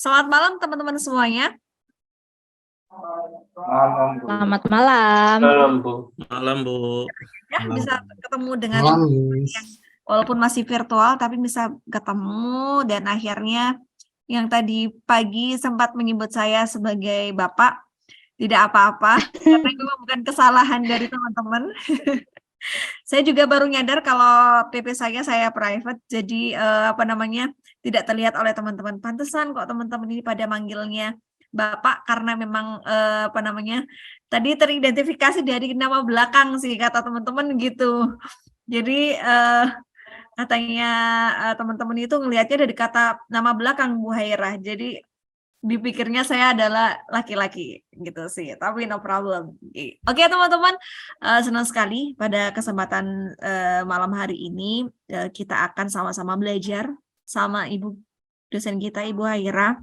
Selamat malam teman-teman semuanya. Malam, Bu. Selamat malam. Malam, Bu. Malam, Bu. Ya, Malam. bisa ketemu dengan Malam, yang walaupun masih virtual tapi bisa ketemu, dan akhirnya yang tadi pagi sempat menyebut saya sebagai Bapak, tidak apa-apa karena itu bukan kesalahan dari teman-teman. Saya juga baru nyadar kalau PP saya private, jadi tidak terlihat oleh teman-teman. Pantesan kok teman-teman ini pada manggilnya Bapak karena memang tadi teridentifikasi dari nama belakang sih kata teman-teman gitu. Jadi katanya teman-teman itu ngelihatnya dari kata nama belakang Bu Hairah. Jadi dipikirnya saya adalah laki-laki gitu sih, tapi no problem. Oke teman-teman, senang sekali pada kesempatan malam hari ini kita akan sama-sama belajar sama Ibu dosen kita, Ibu Hairah,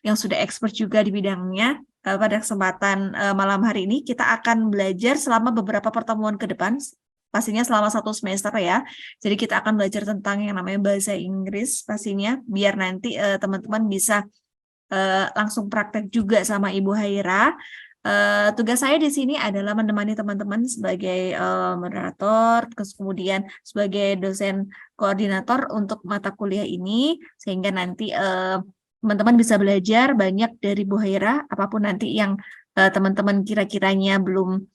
yang sudah expert juga di bidangnya. Pada kesempatan malam hari ini kita akan belajar selama beberapa pertemuan ke depan, pastinya selama 1 semester ya. Jadi kita akan belajar tentang yang namanya bahasa Inggris pastinya, biar nanti teman-teman bisa langsung praktek juga sama Ibu Hairah. Tugas saya di sini adalah menemani teman-teman sebagai moderator, terus kemudian sebagai dosen koordinator untuk mata kuliah ini, sehingga nanti teman-teman bisa belajar banyak dari Bu Hairah, apapun nanti yang teman-teman kira-kiranya belum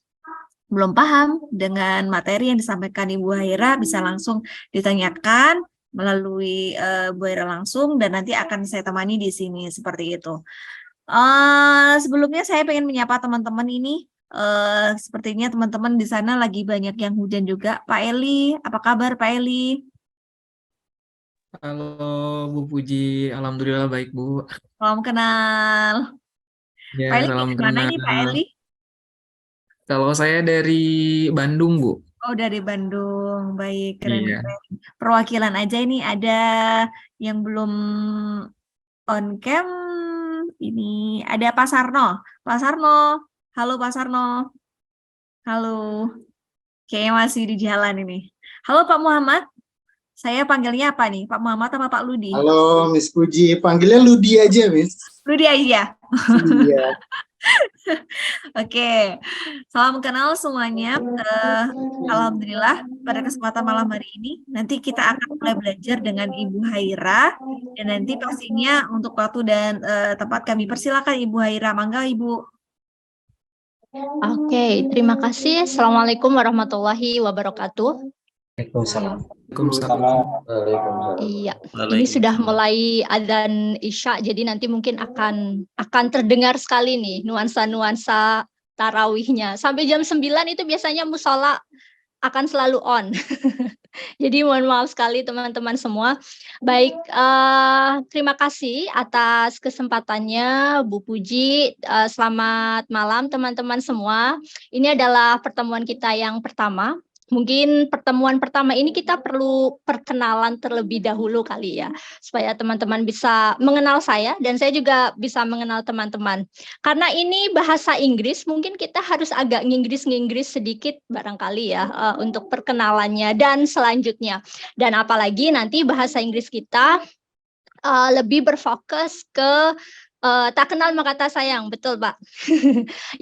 paham dengan materi yang disampaikan Ibu Hairah, bisa langsung ditanyakan melalui Bu Hairah langsung, dan nanti akan saya temani di sini seperti itu. Sebelumnya saya pengen menyapa teman-teman ini. Sepertinya teman-teman di sana lagi banyak yang hujan juga. Pak Eli, apa kabar Pak Eli? Halo Bu Puji, alhamdulillah baik Bu. Salam kenal. Ya, Pak Eli salam dari mana ini Pak kenal. Eli? Kalau saya dari Bandung Bu. Oh, dari Bandung. Baik, Iya. keren-keren. Perwakilan aja ini ada yang belum on cam. Ini ada Pak Sarno. Pak Sarno. Halo Pak Sarno. Halo. Kayaknya masih di jalan ini. Halo Pak Muhammad. Saya panggilnya apa nih? Pak Muhammad apa Pak Ludi? Halo Miss Puji, panggilnya Ludi aja Miss. Ludi aja. Iya. Oke, salam kenal semuanya. Alhamdulillah pada kesempatan malam hari ini nanti kita akan mulai belajar dengan Ibu Hairah, dan nanti pastinya untuk waktu dan tempat kami persilakan Ibu Hairah. Mangga Ibu. Oke, terima kasih. Assalamualaikum warahmatullahi wabarakatuh. Waalaikumsalam. Waalaikumsalam. Iya, ini sudah mulai adzan Isya, jadi nanti mungkin akan terdengar sekali nih nuansa-nuansa tarawihnya. Sampai jam 9 itu biasanya musola akan selalu on. Jadi mohon maaf sekali teman-teman semua. Baik, terima kasih atas kesempatannya Bu Puji. Selamat malam teman-teman semua. Ini adalah pertemuan kita yang pertama. Mungkin pertemuan pertama ini kita perlu perkenalan terlebih dahulu kali ya, supaya teman-teman bisa mengenal saya dan saya juga bisa mengenal teman-teman. Karena ini bahasa Inggris, mungkin kita harus agak nginggris sedikit barangkali ya untuk perkenalannya dan selanjutnya. Dan apalagi nanti bahasa Inggris kita lebih berfokus ke tak kenal maka tak sayang, betul Pak.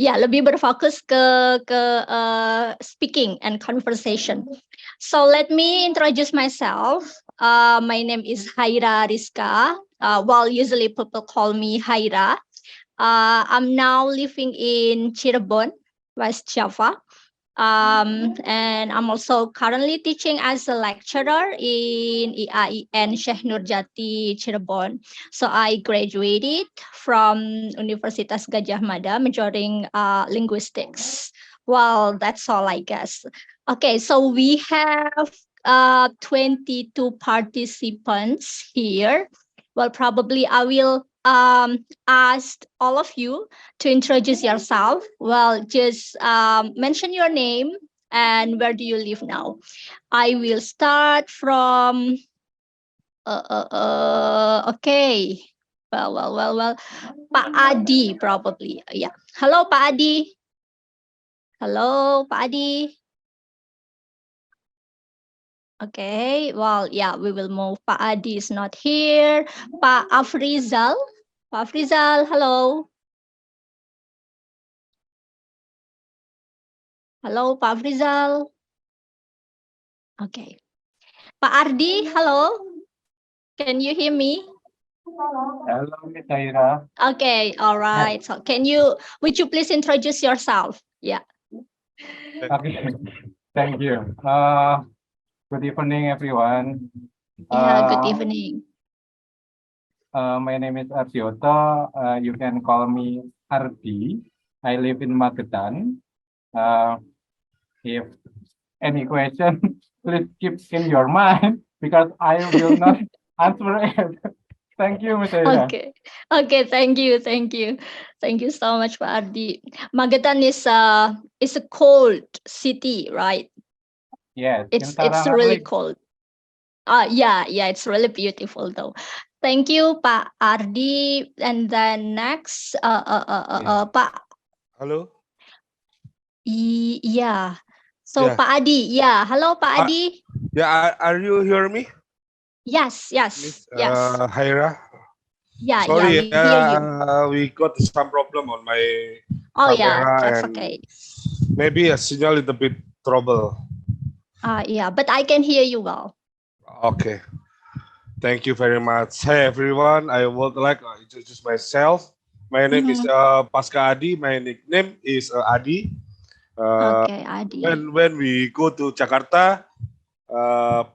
Ya, lebih berfokus ke speaking and conversation. So let me introduce myself. My name is Haira Rizka. Well, usually people call me Haira. I'm now living in Cirebon, West Java. And I'm also currently teaching as a lecturer in IAIN Syekh Nurjati Cirebon. So I graduated from Universitas Gadjah Mada majoring linguistics. Well, that's all I guess. Okay, so we have 22 participants here. Well, probably I will ask all of you to introduce yourself. Well, just mention your name and where do you live now. I will start from, okay. Well, Pak Adi probably. Yeah. Hello, Pak Adi. Hello, Pak Adi. Okay, well, yeah, we will move. Pak Adi is not here. Pak Afrizal. Pak Afrizal, hello. Hello, Pak Afrizal. Okay. Pak Ardi, hello. Can you hear me? Hello, Miss Aira. Okay, all right. So would you please introduce yourself? Yeah. Okay, thank you. Good evening, everyone. Yeah, good evening. My name is Arsioto. You can call me Ardi. I live in Magetan. If any question, please keep in your mind because I will not answer it. Thank you, Miss Aira. Okay. Okay, thank you. Thank you. Thank you so much, Pak Ardi. Magetan is a cold city, right? Yes, It's in Sarangan really Lake. cold. Yeah, it's really beautiful though. Thank you, Pak Ardi. And then next, Pak. Hello. Yeah. So Yeah. Pak Adi. Yeah. Hello, Pak Adi. Yeah. Are you hear me, Yes. Miss Yes. Haira? Yeah. Sorry, We hear you. we got some problem on my Oh yeah, camera that's and okay. maybe a signal little bit trouble. Yeah, but I can hear you well. Okay. Thank you very much. Hey everyone, I would like to introduce myself. My name is Pasca Adi. My nickname is Adi. Okay, Adi. When we go to Jakarta,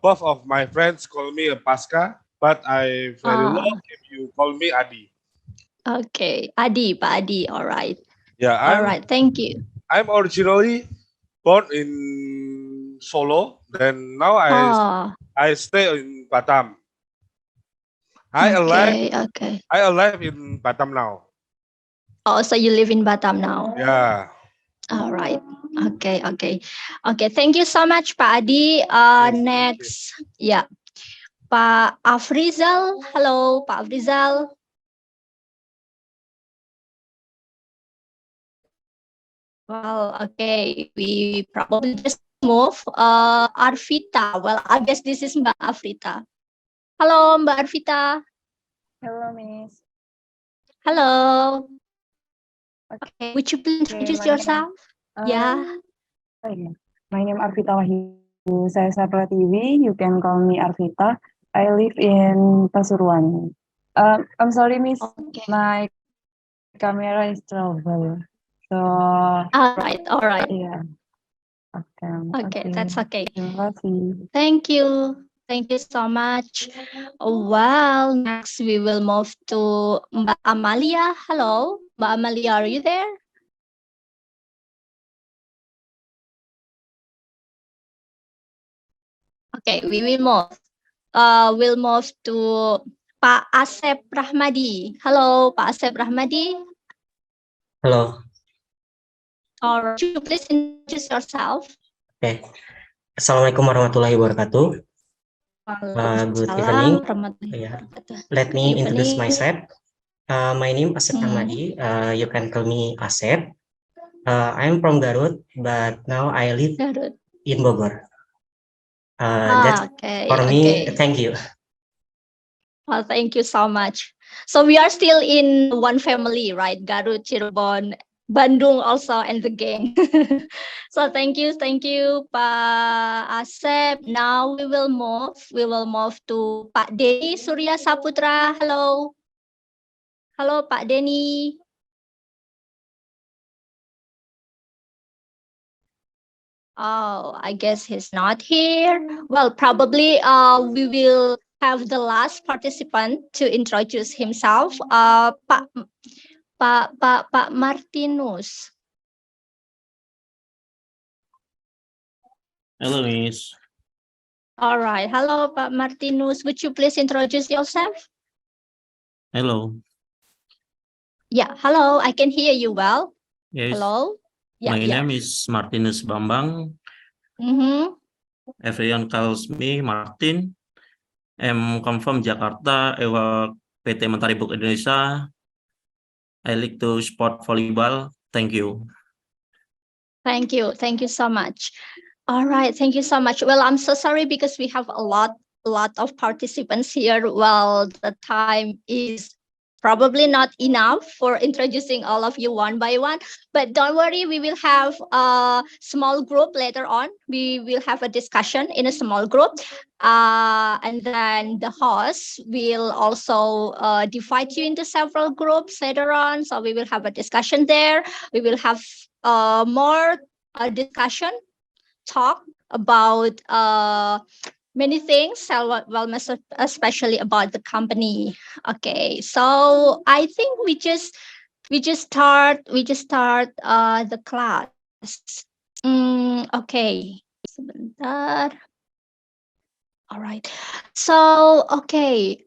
both of my friends call me Pasca, but I very love if you call me Adi. Okay, Adi, Pak Adi. All right. Yeah, All right. Thank you. I'm originally born in Solo, then now I stay in Batam. I alive in Batam now. Oh, so you live in Batam now. Yeah. All right. Okay. Thank you so much, Pak Adi. Next, yeah, Pak Afrizal. Hello, Pak Afrizal. Well, okay, we probably just move. Arvita. Well, I guess this is Mbak Afrita. Halo, Mbak Arvita. Hello, Miss. Hello. Okay. Would you please introduce yourself? Yeah. My name Arvita Wahyu. Saya Sarla TV. You can call me Arvita. I live in Pasuruan. I'm sorry, Miss. Okay. My camera is trouble. So. All right. Yeah. Okay, that's okay. Terima kasih. Thank you so much. Well, next we will move to Mbak Amalia. Hello, Mbak Amalia, are you there? Okay, we will move. We'll move to Pak Asep Rahmadi. Hello, Pak Asep Rahmadi. Hello. Or would you please introduce yourself? Okay. Assalamualaikum warahmatullahi wabarakatuh. Good evening. Let me introduce myself. My name Asep Rahmadi. You can call me Asep. I'm from Garut, but now I live in Bogor. That's for me. Thank you. Well, thank you so much. So we are still in one family, right? Garut, Cirebon, Bandung also, and the gang. So thank you, Pak Asep. Now we will move to Pak Denny Surya Saputra. Hello, Pak Denny. Oh, I guess he's not here. Well, probably we will have the last participant to introduce himself. Pak Martinus. Hello, Miss. All right. Hello, Pak Martinus. Would you please introduce yourself? Hello. Yeah. Hello. I can hear you well. Yes. Hello. My name is Martinus Bambang. Everyone calls me Martin. I'm come from Jakarta. I work PT Mentari Book Indonesia. I like to sport volleyball. Thank you. Thank you so much. All right, thank you so much. Well, I'm so sorry because we have a lot of participants here. Well, the time is probably not enough for introducing all of you one by one, but don't worry, we will have a small group later on. We will have a discussion in a small group, and then the host will also divide you into several groups later on. So we will have a discussion there. We will have more discussion talk about many things, especially about the company. Okay, so I think we just start the class. Okay, sebentar. All right. So, okay.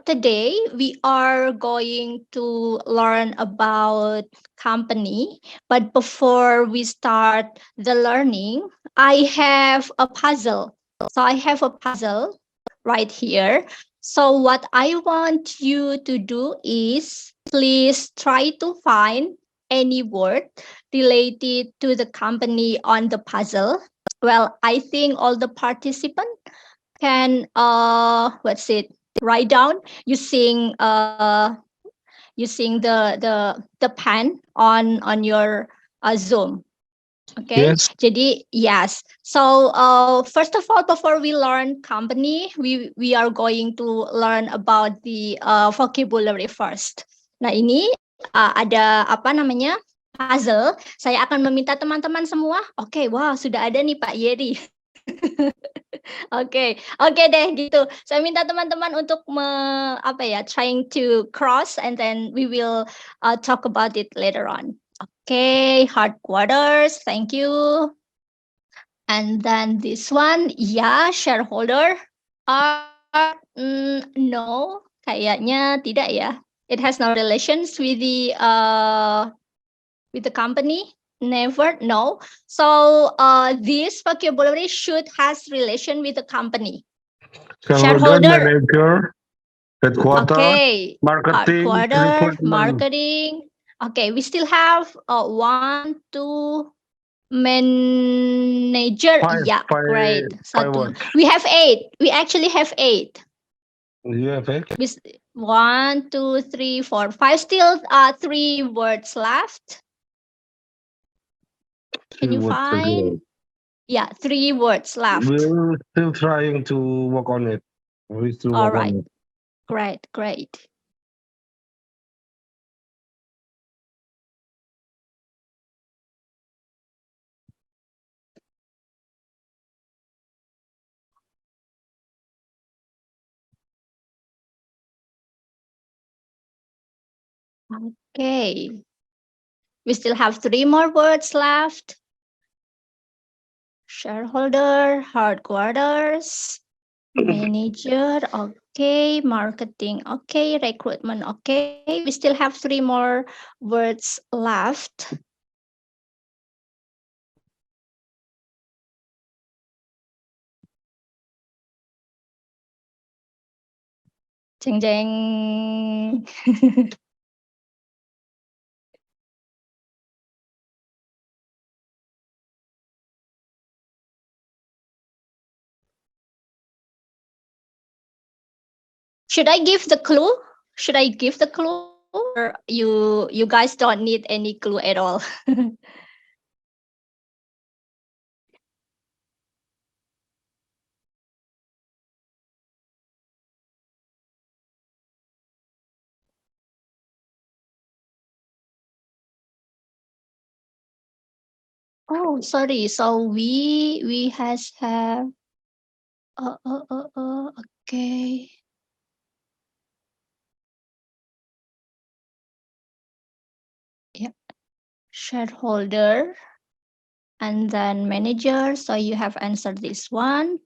Today we are going to learn about company. But before we start the learning, I have a puzzle. So I have a puzzle right here. So what I want you to do is please try to find any word related to the company on the puzzle. Well, I think all the participants can write down using the pen on your Zoom. Okay. Yes. Jadi yes. So first of all, before we learn company, we are going to learn about the vocabulary first. Nah, ini ada apa namanya? Puzzle. Saya akan meminta teman-teman semua. Oke, wow, sudah ada nih Pak Yeri. Oke deh gitu. Saya minta teman-teman untuk trying to cross and then we will talk about it later on. Okay, headquarters, thank you. And then this one, yeah, shareholder. No, kayaknya tidak ya. It has no relations with the company. Never, no. So this vocabulary should has relation with the company. Shareholder, manager, headquarter, okay. marketing, Headquarter, recruitment. marketing. Okay, we still have 1, 2, manager. Yeah, great. Five Satu. words. We have 8. We actually have 8. You have it? 1, 2, 3, 4, 5. Still 3 words left. Can you find? Yeah, 3 words left. We're still trying to work on it. We still All work right. on it. Great. Okay. We still have 3 more words left. Shareholder, headquarters, manager, okay, marketing, okay, recruitment, okay. We still have 3 more words left. Jeng jeng. Should I give the clue? Or you guys don't need any clue at all? Oh, sorry. So we have okay. Yeah. Shareholder and then manager. So you have answered this one.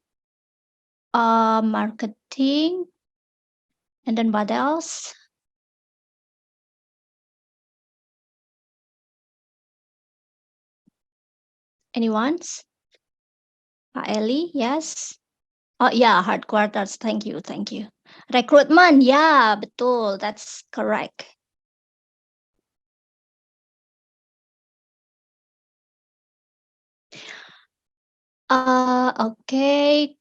Marketing. And then what else? Anyone? Ellie, yes. Oh yeah, headquarters. Thank you. Recruitment, yeah, betul. That's correct. Okay.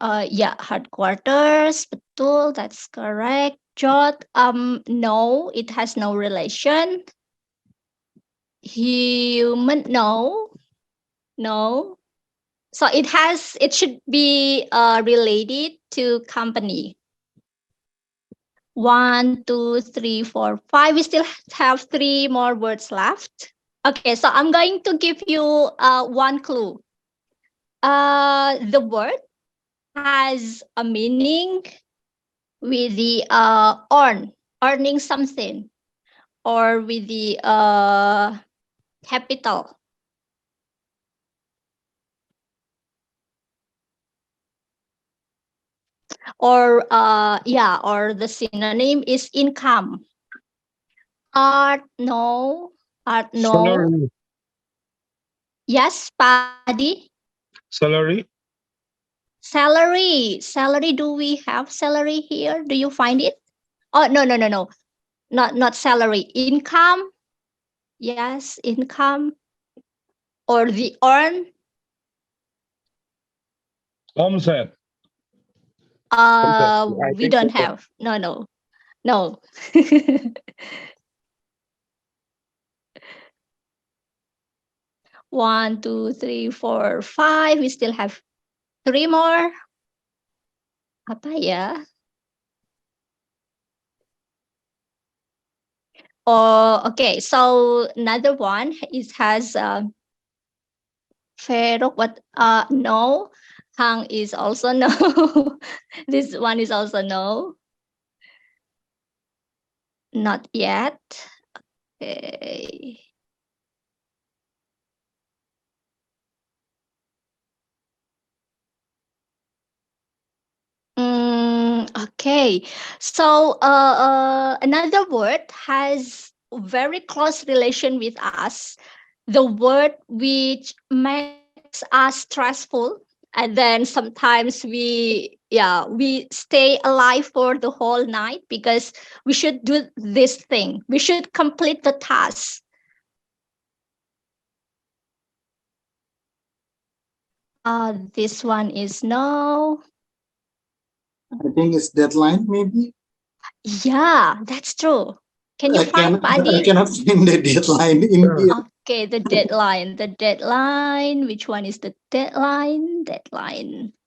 Yeah, headquarters, betul, that's correct. Jot, no, it has no relation. Human, no. So it should be related to company. 1, 2, 3, 4, 5. We still have 3 more words left. Okay, so I'm going to give you one clue. The word has a meaning with the earning something, or with the capital. Or or the synonym is income. Art, no. Art, no. Salary. Yes, Paddy. Salary. Salary. Do we have salary here? Do you find it? Oh, no. Not salary. Income. Yes, income. Or the earn. Omset. We don't have. No. 1, 2, 3, 4, 5. We still have 3 more. Apa ya? Oh, okay. So another one has Ferok. What? No. Hang is also no. This one is also no. Not yet. Okay. Okay. So another word has very close relation with us. The word which makes us stressful, and then sometimes we stay alive for the whole night because we should do this thing. We should complete the task. This one is no. I think it's deadline, maybe. Yeah, that's true. Can you find I Paddy? cannot find the deadline in here. Okay, the deadline. Which one is the deadline?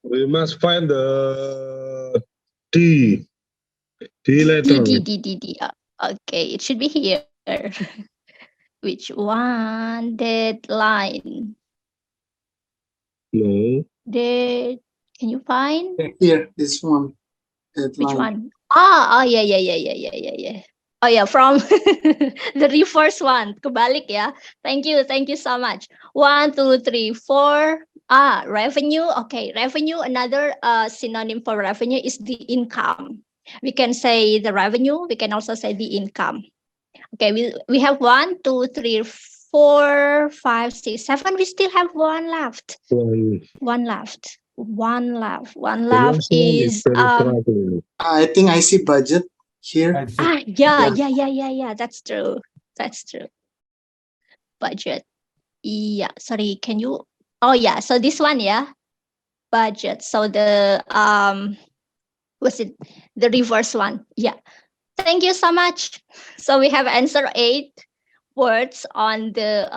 We must find the D. D letter. D. Okay, it should be here. Which one? Deadline. No. Can you find? Here, this one. Deadline. Which one? Yeah. Oh yeah, from the reverse one. Kebalik ya. Thank you so much. 1, 2, 3, 4. Revenue. Okay, revenue. Another synonym for revenue is the income. We can say the revenue. We can also say the income. Okay, we have 1, 2, 3, 4, 5, 6, 7. We still have one left. One left is I think I see budget here. yeah, that's true. Budget. Yeah, sorry, can you? Oh yeah, so this one, yeah, budget. So the what's it? The reverse one. Yeah. Thank you so much. So we have answered 8 words on the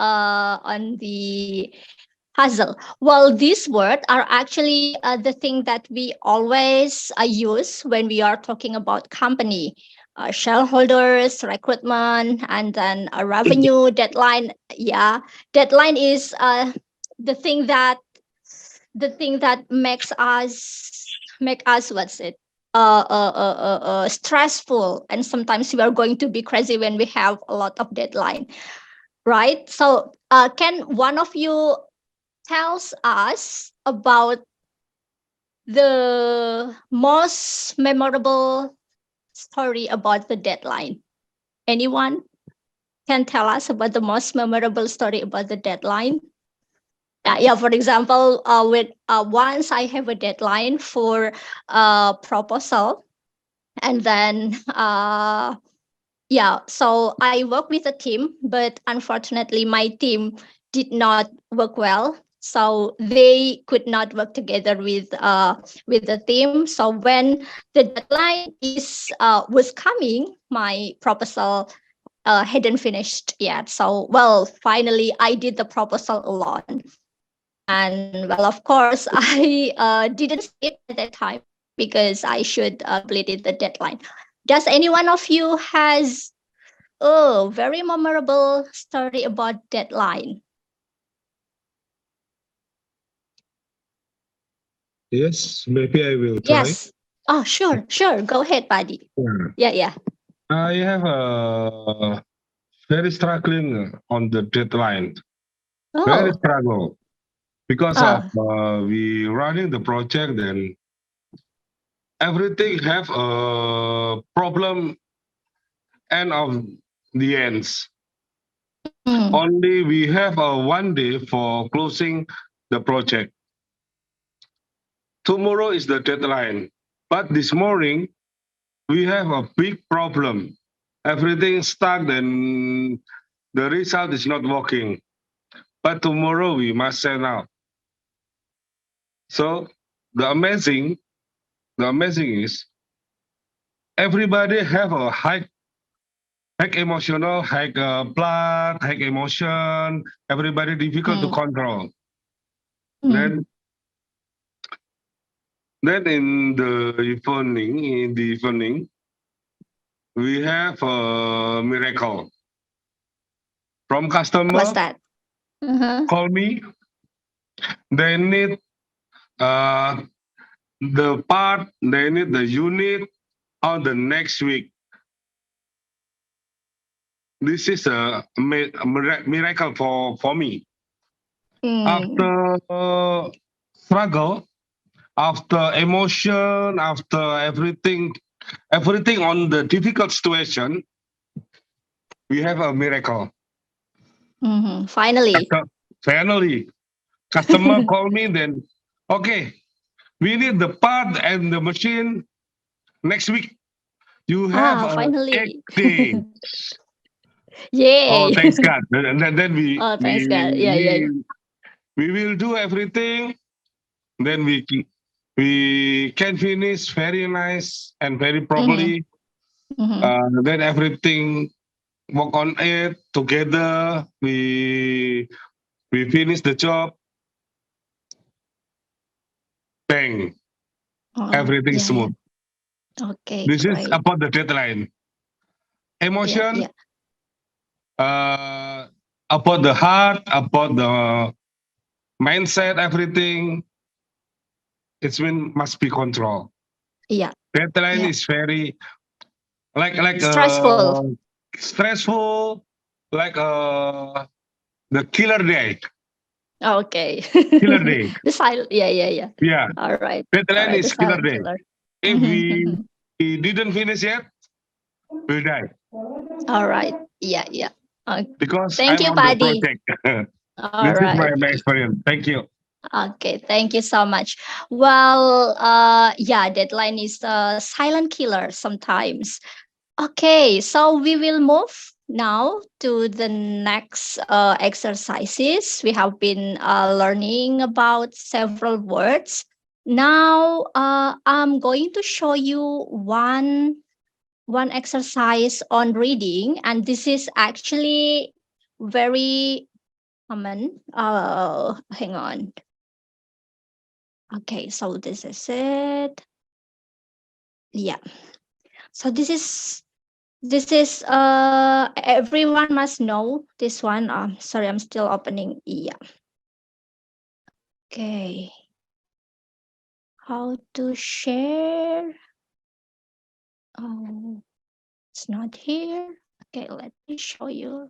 puzzle. Well, these words are actually the thing that we always use when we are talking about company, shareholders, recruitment, and then a revenue, deadline. Yeah, deadline is the thing that makes us what's it? Stressful, and sometimes we are going to be crazy when we have a lot of deadline, right? So can one of you tells us about the most memorable story about the deadline? Anyone can tell us about the most memorable story about the deadline? Yeah, for example, once I have a deadline for a proposal, and then so I work with a team, but unfortunately my team did not work well. so they could not work together with the team. So when the deadline was coming, my proposal hadn't finished yet. So, well, finally I did the proposal alone. And well, of course, I didn't sleep at that time because I should complete the deadline. Does any one of you has a very memorable story about deadline? Yes, maybe I will try. Yes. Oh, sure. Go ahead, buddy. Yeah. I have a very struggling on the deadline. Very Oh, struggle because of we running the project and everything have a problem end of the ends. Only we have a 1 day for closing the project. Tomorrow is the deadline, but this morning we have a big problem. Everything stuck and the result is not working. But tomorrow we must send out. So the amazing is everybody have a high emotional, high blood, high emotion. Everybody difficult to control. Then in the evening, we have a miracle from customer. What's that? Call me. They need the part. They need the unit on the next week. This is a miracle for me. After struggle, after emotion, after everything on the difficult situation, we have a miracle. Finally. Finally, customer call me then, okay, we need the part and the machine next week. You have finally. 8 days. Yay. Oh, thanks God. And then we, Oh, thanks God. Yeah. we will do everything. Then we can finish very nice and very properly. Then everything work on it together. We finish the job. Bang. Everything smooth. Okay. This great. is about the deadline. Emotion. About the heart, about the mindset, everything. It's must be controlled. Yeah. Deadline is very like stressful, like the killer day. Okay. Killer day. The silent. Yeah. Yeah. All right. Deadline is killer day. Killer. If we didn't finish yet, we'll die. All right. Yeah. Okay. Because Thank I'm you, on the buddy. project. All This is right. my experience. Thank you. Okay, thank you so much. Well, deadline is a silent killer sometimes. Okay, so we will move now to the next exercises. We have been learning about several words. Now, I'm going to show you one exercise on reading, and this is actually very common. Hang on. Okay, so this is it. Yeah. So this is everyone must know this one. Sorry, I'm still opening. Yeah. Okay. How to share? Oh, it's not here. Okay, let me show you.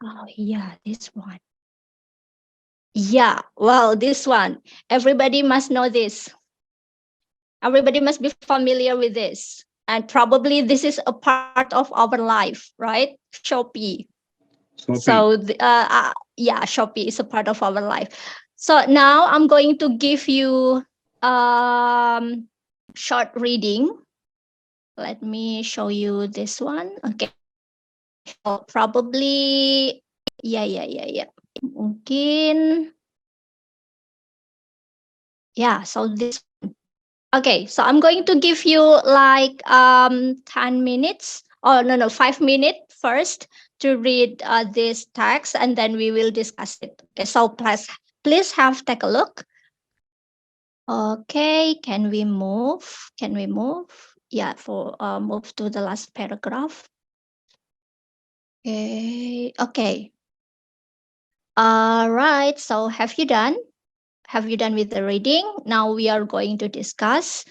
Oh yeah, this one. Yeah, well, this one. Everybody must know this. Everybody must be familiar with this. And probably this is a part of our life, right? Shopee. So, Shopee is a part of our life. So now I'm going to give you short reading. Let me show you this one. Okay. So probably, yeah. Mungkin, yeah, so this, okay, so I'm going to give you like 10 minutes, or no, 5 minutes first to read this text, and then we will discuss it. Okay, so please take a look. Okay, can we move? Yeah, move to the last paragraph. Okay. All right, so have you done with the reading? Now we are going to discuss.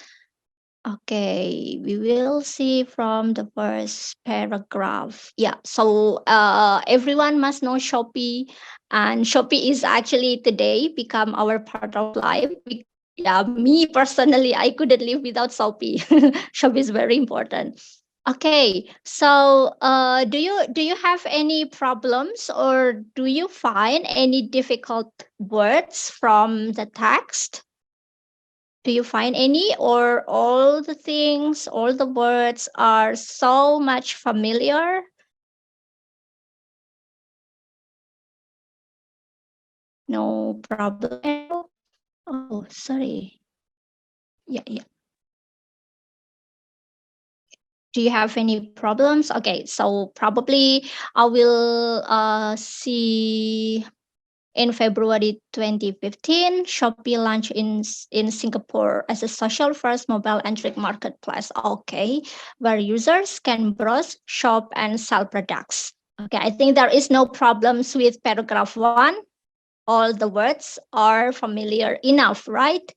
Okay, we will see from the first paragraph. Yeah, so everyone must know Shopee, and Shopee is actually today become our part of life. Yeah, me personally, I couldn't live without Shopee. Shopee is very important. Okay, so do you have any problems, or do you find any difficult words from the text? Do you find any, or all the things, all the words are so much familiar? No problem. Oh, sorry. Yeah. Do you have any problems? Okay, so probably I will see in February 2015, Shopee launched in Singapore as a social-first mobile entry marketplace. Okay, where users can browse, shop, and sell products. Okay, I think there is no problems with paragraph 1. All the words are familiar enough, right?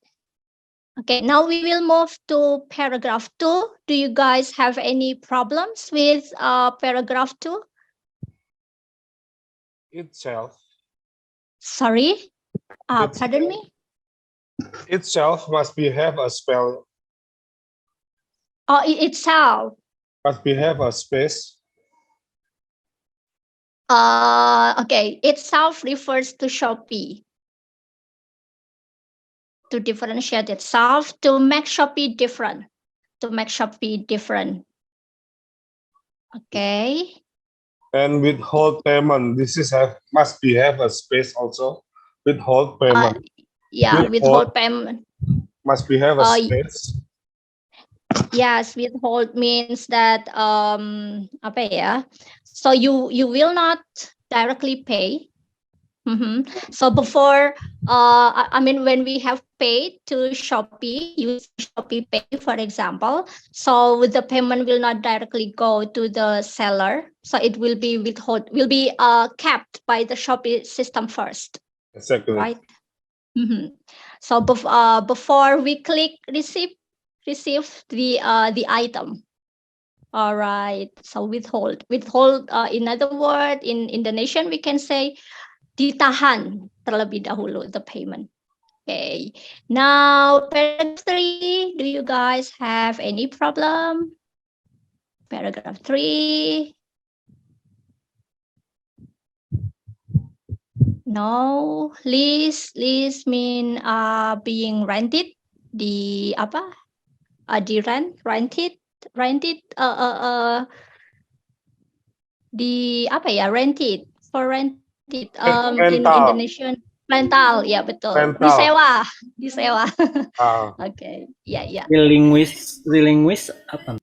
Okay, now we will move to paragraph 2. Do you guys have any problems with paragraph 2? Itself. Sorry? Pardon me? Itself must have a spell. Oh, itself. Must have a space. Okay, itself refers to Shopee. To differentiate itself, to make Shopee different. Okay. And withhold payment. This is must have a space also. Withhold payment. Yeah, withhold payment. Must have a space. Yes, withhold means that apa ya? So you will not directly pay. So before, I mean, when we have paid to Shopee, use Shopee Pay, for example, so the payment will not directly go to the seller. So it will be kept by the Shopee system first. Exactly. Right. So before we click receive the item. All right. So withhold. In other words, in Indonesian we can say ditahan terlebih dahulu, the payment. Okay. Now paragraph 3. Do you guys have any problem? Paragraph 3. No. Lease mean being rented. Di rented di apa ya, rented in Indonesian, rental, ya betul, Rental. disewa. Okay, ya. Relinquish apa?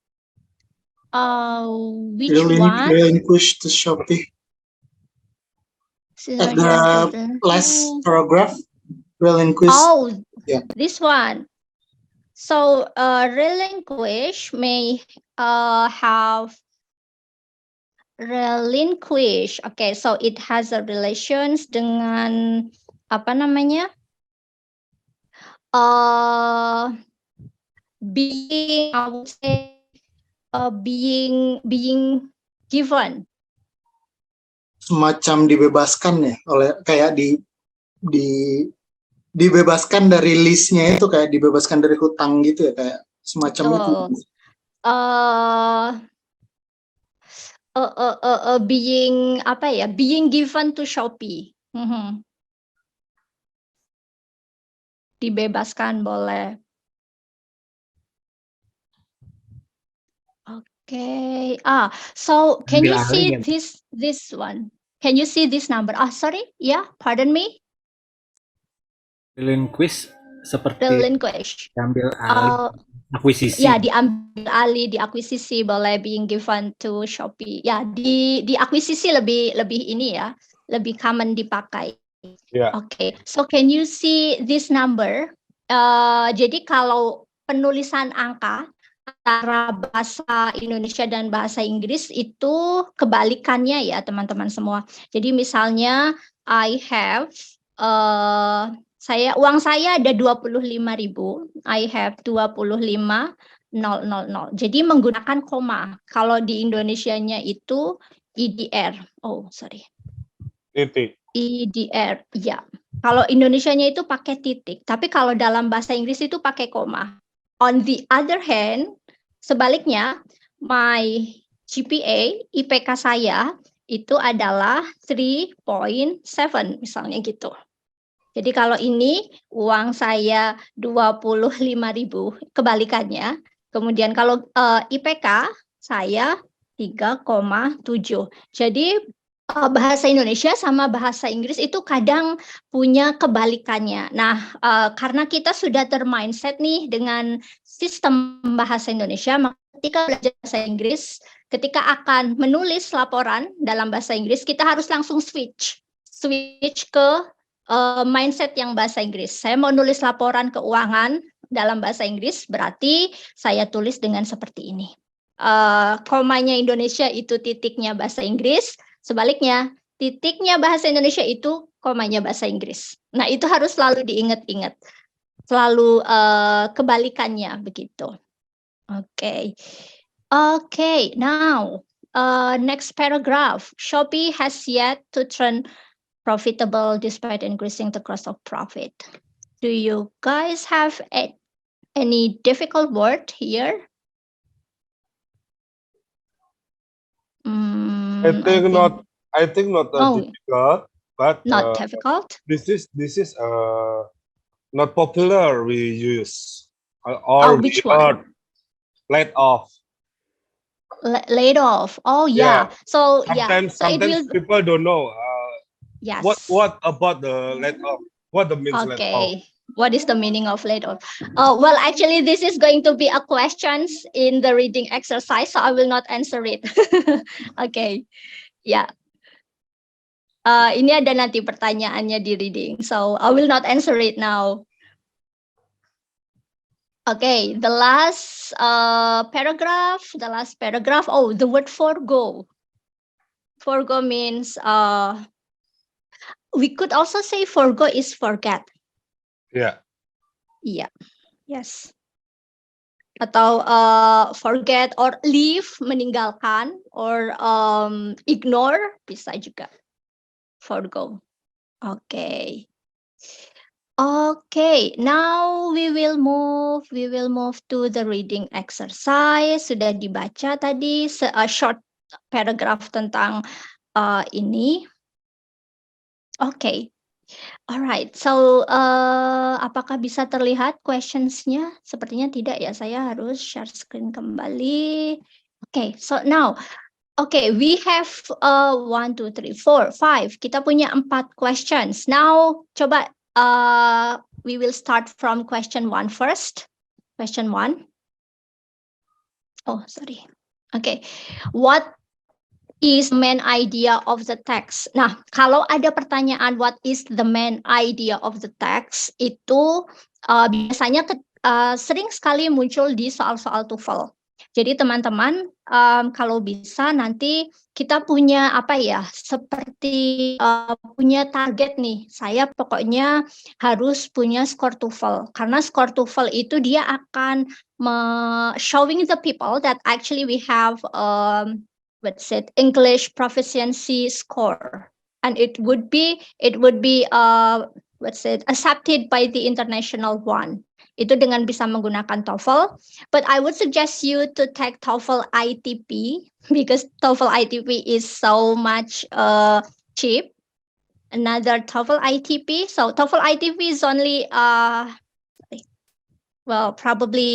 Which one? Relinquish to Shopee. At the last paragraph, relinquish. Oh, yeah. This one. So relinquish may have relinquish. Okay, so it has a relations dengan apa namanya? Being, I would say, being given. Semacam dibebaskan ya, oleh kayak dibebaskan dari listnya itu, kayak dibebaskan dari hutang gitu ya, kayak semacam itu. Being apa ya? Being given to Shopee. Dibebaskan boleh. Okay. So can you see this one? Can you see this number? Oh, sorry. Yeah, pardon me. Relinquish seperti Relinquish. diambil alih akuisisi. Ya, diambil alih, diakuisisi boleh being given to Shopee. Ya, diakuisisi lebih ini ya, lebih common dipakai. Yeah. Okay, so can you see this number? Jadi kalau penulisan angka antara bahasa Indonesia dan bahasa Inggris itu kebalikannya ya teman-teman semua. Jadi misalnya I have uang saya ada 25.000. I have 25.000. Jadi menggunakan koma. Kalau di Indonesianya itu IDR. Oh, sorry. Titik. IDR, ya. Kalau Indonesianya itu pakai titik, tapi kalau dalam bahasa Inggris itu pakai koma. On the other hand, sebaliknya, my GPA, IPK saya itu adalah 3.7 misalnya gitu. Jadi kalau ini uang saya 25.000, kebalikannya. Kemudian kalau IPK saya 3,7. Jadi bahasa Indonesia sama bahasa Inggris itu kadang punya kebalikannya. Nah, karena kita sudah termindset nih dengan sistem bahasa Indonesia, maka ketika belajar bahasa Inggris, ketika akan menulis laporan dalam bahasa Inggris, kita harus langsung switch ke mindset yang bahasa Inggris. Saya mau nulis laporan keuangan dalam bahasa Inggris, berarti saya tulis dengan seperti ini. Komanya Indonesia itu titiknya bahasa Inggris, sebaliknya titiknya bahasa Indonesia itu komanya bahasa Inggris. Nah, itu harus selalu diingat-ingat, selalu kebalikannya begitu. Okay, now next paragraph. Shopee has yet to turn profitable despite increasing the cost of profit. Do you guys have any difficult word here? I think not difficult, but not difficult. This is not popular. We use or which we are one? laid off. Laid off. Oh yeah. So sometimes so it will. People don't know. Yes. What about the laid off? What the means laid off? Okay. What is the meaning of laid off? Well, actually, this is going to be a questions in the reading exercise, so I will not answer it. Okay. Ya. Ini ada nanti pertanyaannya di reading, so I will not answer it now. Okay, the last paragraph. Oh, the word forgo. Forgo means we could also say forgo is forget. Yeah. Yeah. Yes. Atau forget or leave, meninggalkan, or ignore, bisa juga. Forgo. Okay. Okay, now we will move to the reading exercise. Sudah dibaca tadi a short paragraph tentang ini. Okay. Alright, so apakah bisa terlihat questions-nya? Sepertinya tidak ya, saya harus share screen kembali. Okay, so now, we have 1, 2, 3, 4, 5. Kita punya 4 questions. Now, coba we will start from question 1 first. Question 1. Oh, sorry. Okay, what is the main idea of the text? Nah, kalau ada pertanyaan what is the main idea of the text, itu biasanya sering sekali muncul di soal-soal TOEFL. Jadi teman-teman, kalau bisa nanti kita punya seperti punya target nih. Saya pokoknya harus punya skor TOEFL. Karena skor TOEFL itu dia akan showing the people that actually we have English proficiency score, and it would be accepted by the international one. Itu dengan bisa menggunakan TOEFL, but I would suggest you to take TOEFL ITP because TOEFL ITP is so much cheap. Another TOEFL ITP. So TOEFL ITP is only probably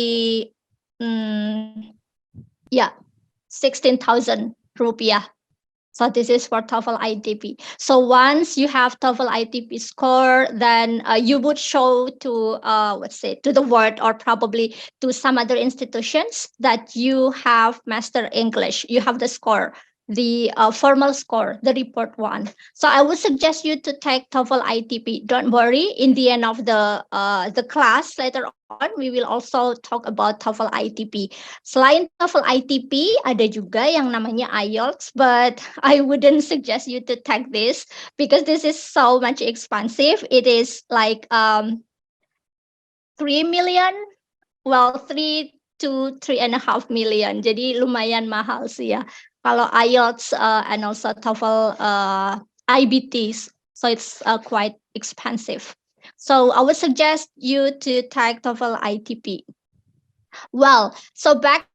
16,000 rupiah. So this is for TOEFL ITP. So once you have TOEFL ITP score, then you would show to, let's say, to the world or probably to some other institutions that you have mastered English. You have the score, the formal score, the report one. So I would suggest you to take TOEFL ITP. Don't worry, in the end of the class later on, we will also talk about TOEFL ITP. Selain TOEFL ITP, ada juga yang namanya IELTS, but I wouldn't suggest you to take this because this is so much expensive. It is like 3 million, well 3 to 3.5 million. Jadi lumayan mahal sih ya. Kalau IELTS and also TOEFL IBTs, so it's quite expensive. So I would suggest you to take TOEFL ITP. Well, so back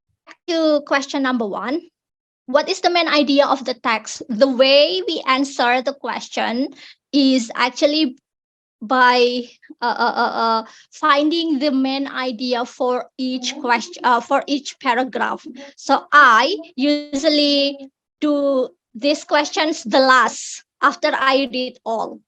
to question number 1. What is the main idea of the text? The way we answer the question is actually by finding the main idea for each question, for each paragraph. So I usually do these questions the last after I read all.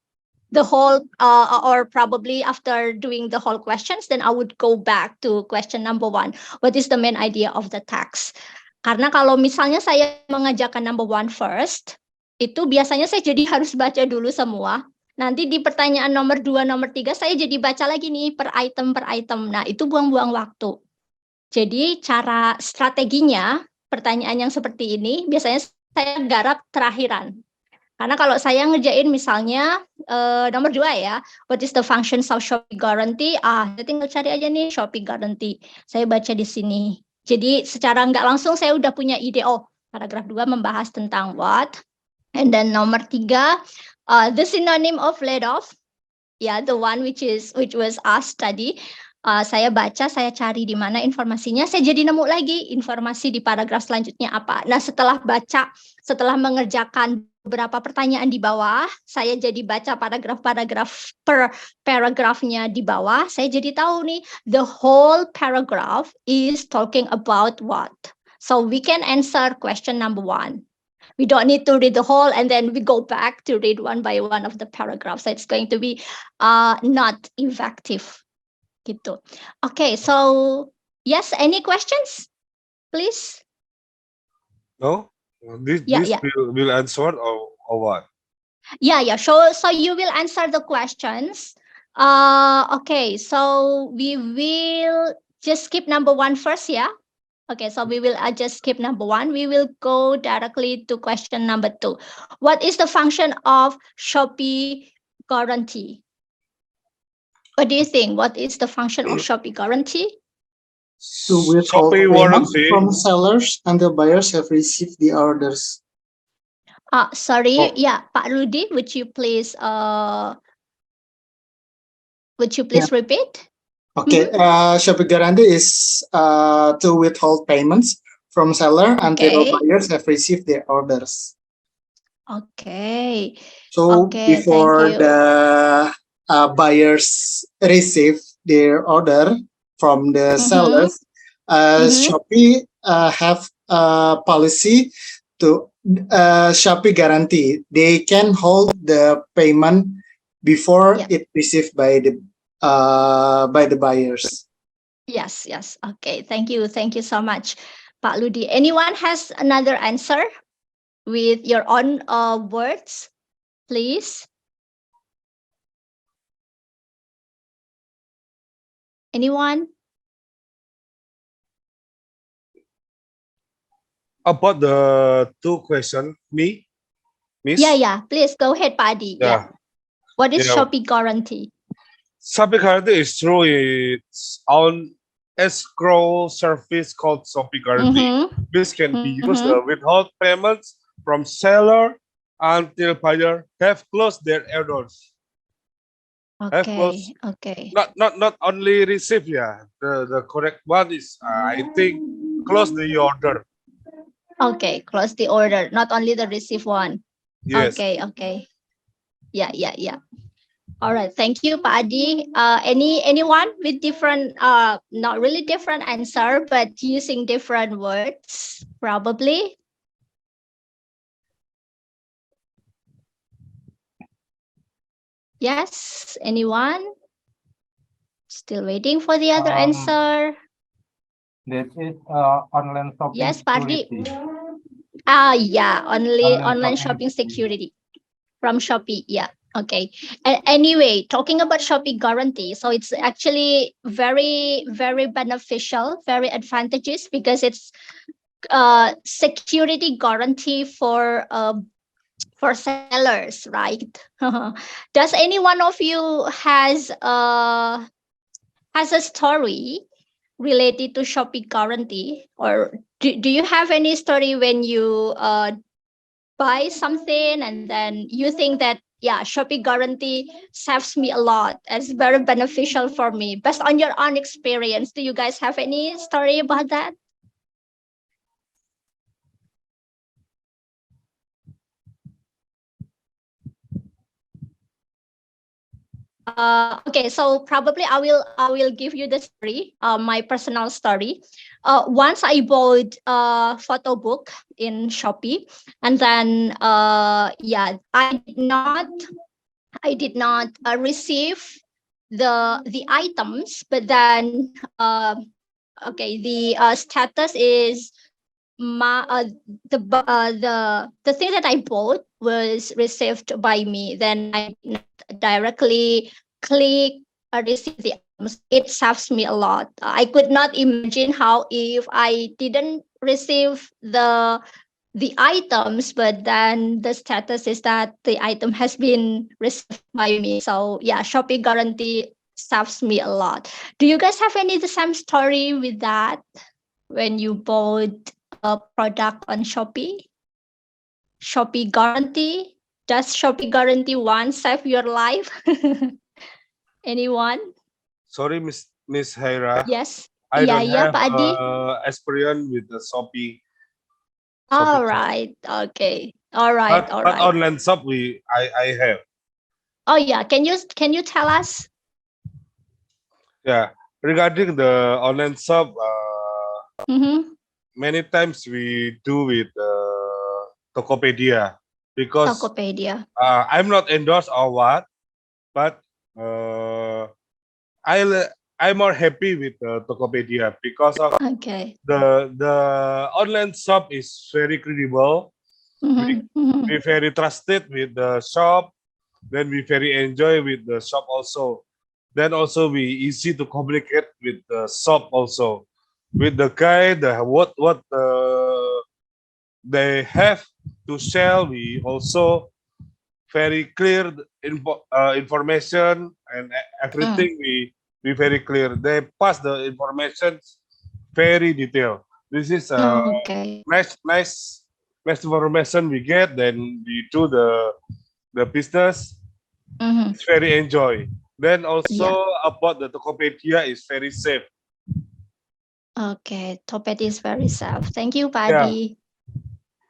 The whole, or probably after doing the whole questions, then I would go back to question number 1. What is the main idea of the text? Karena kalau misalnya saya mengajarkan number 1 first, itu biasanya saya jadi harus baca dulu semua. Nanti di pertanyaan nomor 2, nomor 3, saya jadi baca lagi nih per item. Nah, itu buang-buang waktu. Jadi cara strateginya, pertanyaan yang seperti ini, biasanya saya garap terakhiran. Karena kalau saya ngerjain misalnya nomor 2 ya, what is the functions of Shopee Guarantee? Saya tinggal cari aja nih Shopee Guarantee. Saya baca di sini. Jadi secara nggak langsung saya udah punya ide, paragraf 2 membahas tentang what. And then nomor 3, the synonym of laid off. Ya, the one which was asked tadi. Saya baca, saya cari di mana informasinya, saya jadi nemu lagi informasi di paragraf selanjutnya apa. Nah, setelah baca, setelah mengerjakan beberapa pertanyaan di bawah, saya jadi baca paragraf-paragraf per paragrafnya di bawah, saya jadi tahu nih, the whole paragraph is talking about what. So we can answer question number 1. We don't need to read the whole and then we go back to read one by one of the paragraphs. So it's going to be not effective. Gitu. Okay, so yes, any questions, please? No, this will answer or what? Yeah. So you will answer the questions. Okay, so we will just skip number 1 first, yeah. Okay, so we will just skip number 1. We will go directly to question number 2. What is the function of Shopee Guarantee? What do you think? What is the function of Shopee Guarantee? To withhold payment from sellers until buyers have received the orders. Sorry, yeah, Pak Rudy, would you please repeat? Okay, Shopee Guarantee is to withhold payments from seller until buyers have received their orders. Okay. So before the buyers receive their order from the sellers, Shopee have a policy to Shopee Guarantee. They can hold the payment before it received by the buyers. Yes. Okay, thank you so much, Pak Ludi. Anyone has another answer with your own words, please? Anyone? About the 2 questions, Miss? Yeah. Please go ahead, Pak Adi. Yeah. What is Shopee Guarantee? Shopee Guarantee is through its own escrow service called Shopee Guarantee. This can be used to withhold payments from seller until buyer have closed their orders. Okay. Not only receive, the correct one is I think close the order. Okay, close the order, not only the receive one. Yes. Okay. Yeah. All right, thank you, Pak Adi. Anyone with different, not really different answer, but using different words, probably? Yes, anyone? Still waiting for the other answer. This is online shopping Yes, Pardi. security. Yeah, only online shopping security from Shopee. Yeah. Okay. Anyway, talking about Shopee guarantee, so it's actually very, very beneficial, very advantageous because it's security guarantee for sellers, right? Does any one of you has a story related to Shopee guarantee, or do you have any story when you buy something and then you think that Shopee guarantee saves me a lot, it's very beneficial for me based on your own experience? Do you guys have any story about that? Okay, so probably I will give you the story, my personal story. Once I bought a photo book in Shopee, and then I did not receive the items, but then okay, the status is the thing that I bought was received by me. Then I did not directly click receive the items. It saves me a lot. I could not imagine how if I didn't receive the items, but then the status is that the item has been received by me. So yeah, Shopee guarantee saves me a lot. Do you guys have any the same story with that when you bought a product on Shopee? Shopee guarantee? Does Shopee guarantee one save your life? Anyone? Sorry, Miss Haira. Yes. I don't have Pak Adi. experience with the Shopee. All right. Okay. All right. But online shop I have. Oh yeah. Can you tell us? Yeah. Regarding the online shop, many times we do with Tokopedia because Tokopedia. I'm not endorsed or what, but I'm more happy with Tokopedia because of the online shop is very credible. We very trusted with the shop. Then we very enjoy with the shop also. Then also we easy to communicate with the shop also. With the guy, what they have to sell, we also very clear information and everything we very clear. They pass the information very detailed. This is nice information we get. Then we do the business. It's very enjoy. Then also about the Tokopedia is very safe. Okay, Tokopedia is very safe. Thank you, Padi.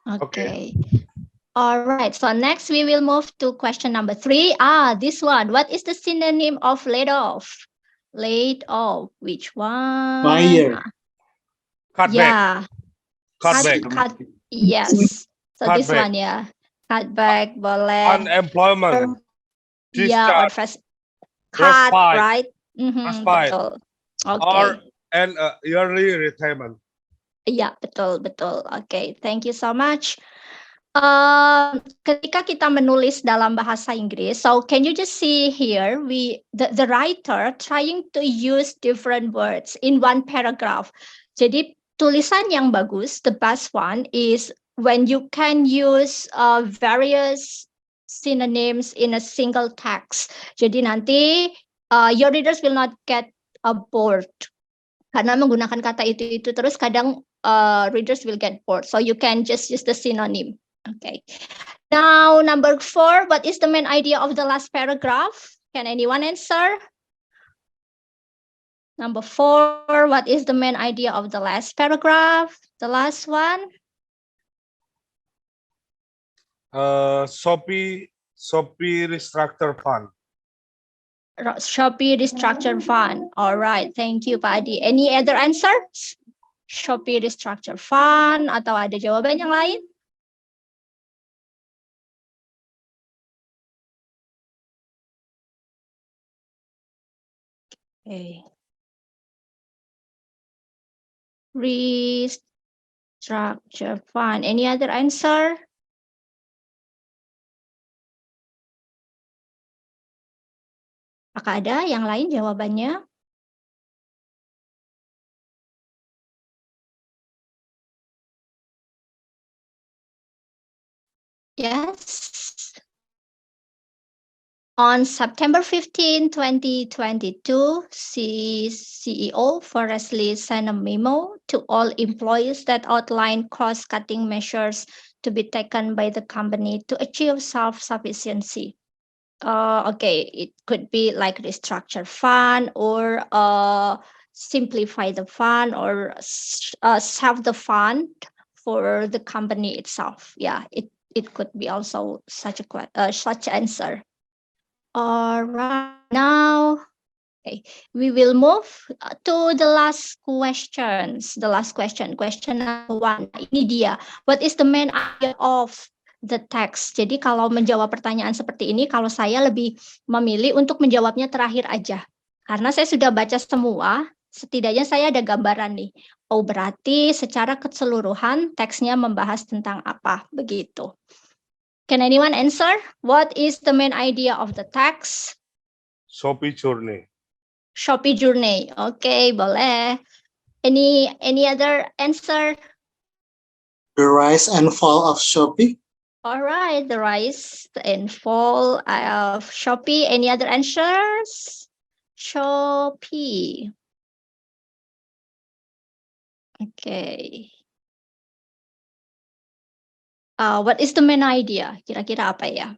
Okay. All right. So next we will move to question number 3. This one. What is the synonym of laid off? Laid off. Which one? Fire. Yeah. Cutback. Yes. So this Cutback. one, yeah. Cutback, boleh. Unemployment. Yeah, or cut, right? Respite. Betul. Okay. Or yearly retirement. Yeah, betul. Okay, thank you so much. Ketika kita menulis dalam bahasa Inggris, so can you just see here, the writer trying to use different words in one paragraph. Jadi tulisan yang bagus, the best one is when you can use various synonyms in a single text. Jadi nanti your readers will not get bored. Karena menggunakan kata itu terus kadang readers will get bored. So you can just use the synonym. Okay. Now number 4, what is the main idea of the last paragraph? Can anyone answer? Number 4, what is the main idea of the last paragraph? The last one? Shopee Restructure Fund. Shopee Restructure Fund. All right, thank you, Pak Adi. Any other answers? Shopee Restructure Fund atau ada jawaban yang lain? Okay. Restructure fund. Any other answer? Apakah ada yang lain jawabannya? Yes. On September 15, 2022, CEO Forestly sent a memo to all employees that outlined cost-cutting measures to be taken by the company to achieve self-sufficiency. Okay, it could be like restructure fund or simplify the fund or save the fund for the company itself. Yeah, it could be also such answer. All right, now, okay, we will move to the last questions. The last question number 1. Ini dia. What is the main idea of the text? Jadi kalau menjawab pertanyaan seperti ini, kalau saya lebih memilih untuk menjawabnya terakhir aja. Karena saya sudah baca semua, setidaknya saya ada gambaran nih. Oh, berarti secara keseluruhan teksnya membahas tentang apa, begitu. Can anyone answer? What is the main idea of the text? Shopee journey. Shopee journey. Okay, boleh. Any other answer? The rise and fall of Shopee. All right, the rise and fall of Shopee. Any other answers? Shopee. Okay. What is the main idea? Kira-kira apa ya?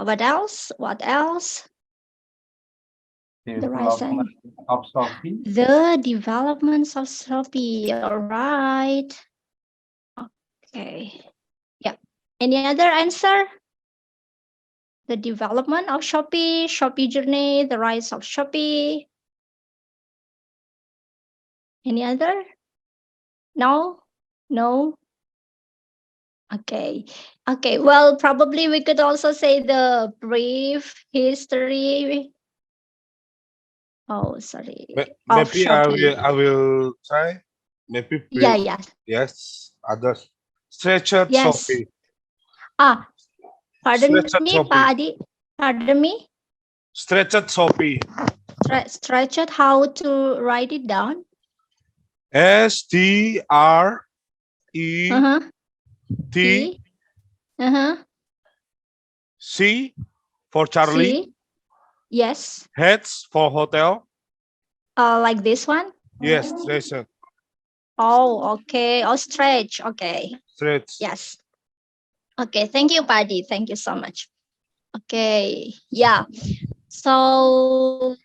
What else? What else? The rise and of Shopee. the developments of Shopee. All right. Okay. Yeah. Any other answer? The development of Shopee, Shopee journey, the rise of Shopee. Any other? No? No? Okay. Okay. Well, probably we could also say the brief history. Oh, sorry. Of Maybe Shopee. I will try. Maybe brief. Yeah, yeah. Yes. Others. Stretched Yes. Shopee. Pardon Stretched me, Shopee. Pak Adi. Pardon me. Stretched Shopee. Stretched. How to write it down? STRET C for Charlie. C. Yes. H for hotel. Like this one? Yes, stretched. Oh, okay. Oh, stretch. Okay. Stretched. Yes. Okay. Thank you, Padi. Thank you so much. Okay. Yeah. So,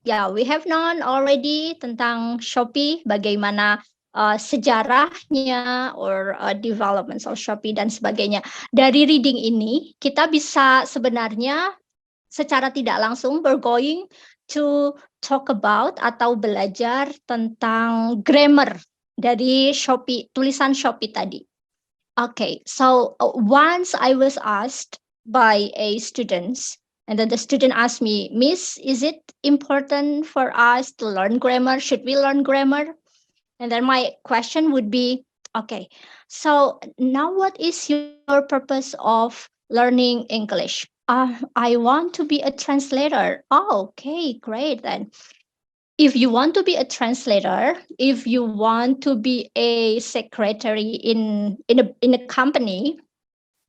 yeah, we have known already tentang Shopee, bagaimana sejarahnya or developments of Shopee dan sebagainya. Dari reading ini, kita bisa sebenarnya secara tidak langsung we're going to talk about atau belajar tentang grammar dari Shopee, tulisan Shopee tadi. Okay, so once I was asked by a student, and then the student asked me, Miss, is it important for us to learn grammar? Should we learn grammar? And then my question would be, okay, so now what is your purpose of learning English? I want to be a translator. Oh, okay, great then. If you want to be a translator, if you want to be a secretary in a company,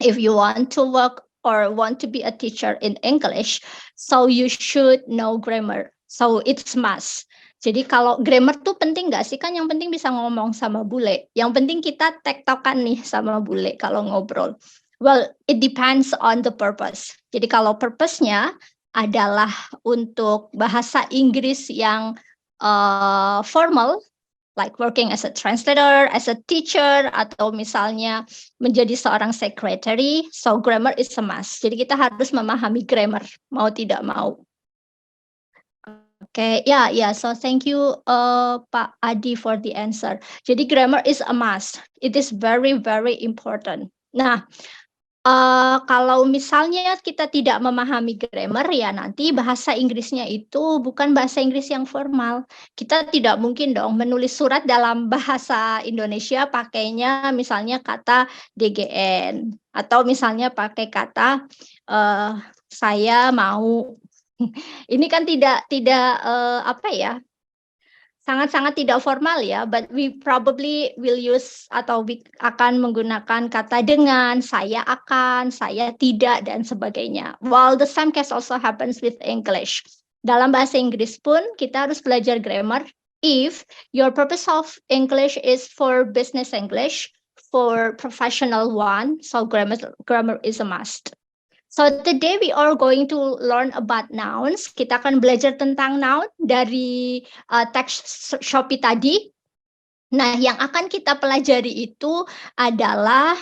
if you want to work or want to be a teacher in English, so you should know grammar. So it's must. Jadi kalau grammar tuh penting nggak sih? Kan yang penting bisa ngomong sama bule. Yang penting kita tektokan nih sama bule kalau ngobrol. Well, it depends on the purpose. Jadi kalau purpose-nya adalah untuk bahasa Inggris yang formal, like working as a translator, as a teacher, atau misalnya menjadi seorang secretary, so grammar is a must. Jadi kita harus memahami grammar, mau tidak mau. Okay, yeah. So thank you, Pak Adi, for the answer. Jadi grammar is a must. It is very, very important. Nah, kalau misalnya kita tidak memahami grammar, ya nanti bahasa Inggrisnya itu bukan bahasa Inggris yang formal. Kita tidak mungkin dong menulis surat dalam bahasa Indonesia pakainya misalnya kata DGN, atau misalnya pakai kata saya mau. Ini kan tidak apa ya, sangat-sangat tidak formal ya, but we probably will use atau akan menggunakan kata dengan, saya akan, saya tidak, dan sebagainya. While the same case also happens with English. Dalam bahasa Inggris pun kita harus belajar grammar. If your purpose of English is for business English, for professional one, so grammar is a must. So today we are going to learn about nouns. Kita akan belajar tentang noun dari teks Shopee tadi. Nah, yang akan kita pelajari itu adalah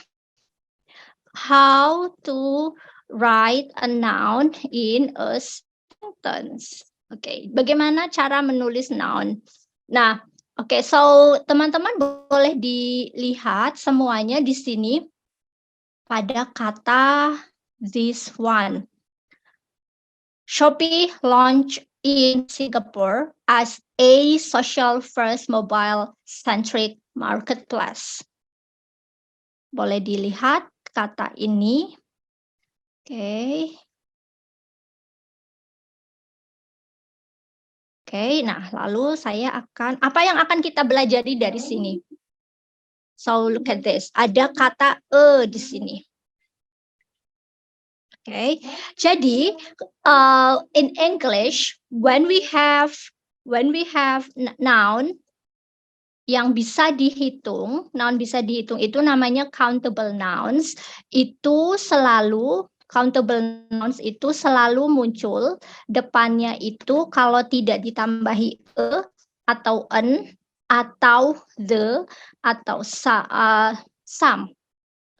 how to write a noun in a sentence. Oke, bagaimana cara menulis noun? Nah, oke, so teman-teman boleh dilihat semuanya di sini pada kata this one. Shopee launched in Singapore as a social first mobile centric marketplace. Boleh dilihat kata ini. Oke. Oke, nah lalu saya akan, apa yang akan kita belajari dari sini? So look at this. Ada kata di sini. Okay, jadi in English when we have noun yang bisa dihitung, noun bisa dihitung itu namanya countable nouns. Itu selalu countable nouns itu selalu muncul depannya itu kalau tidak ditambahi atau an atau the atau some.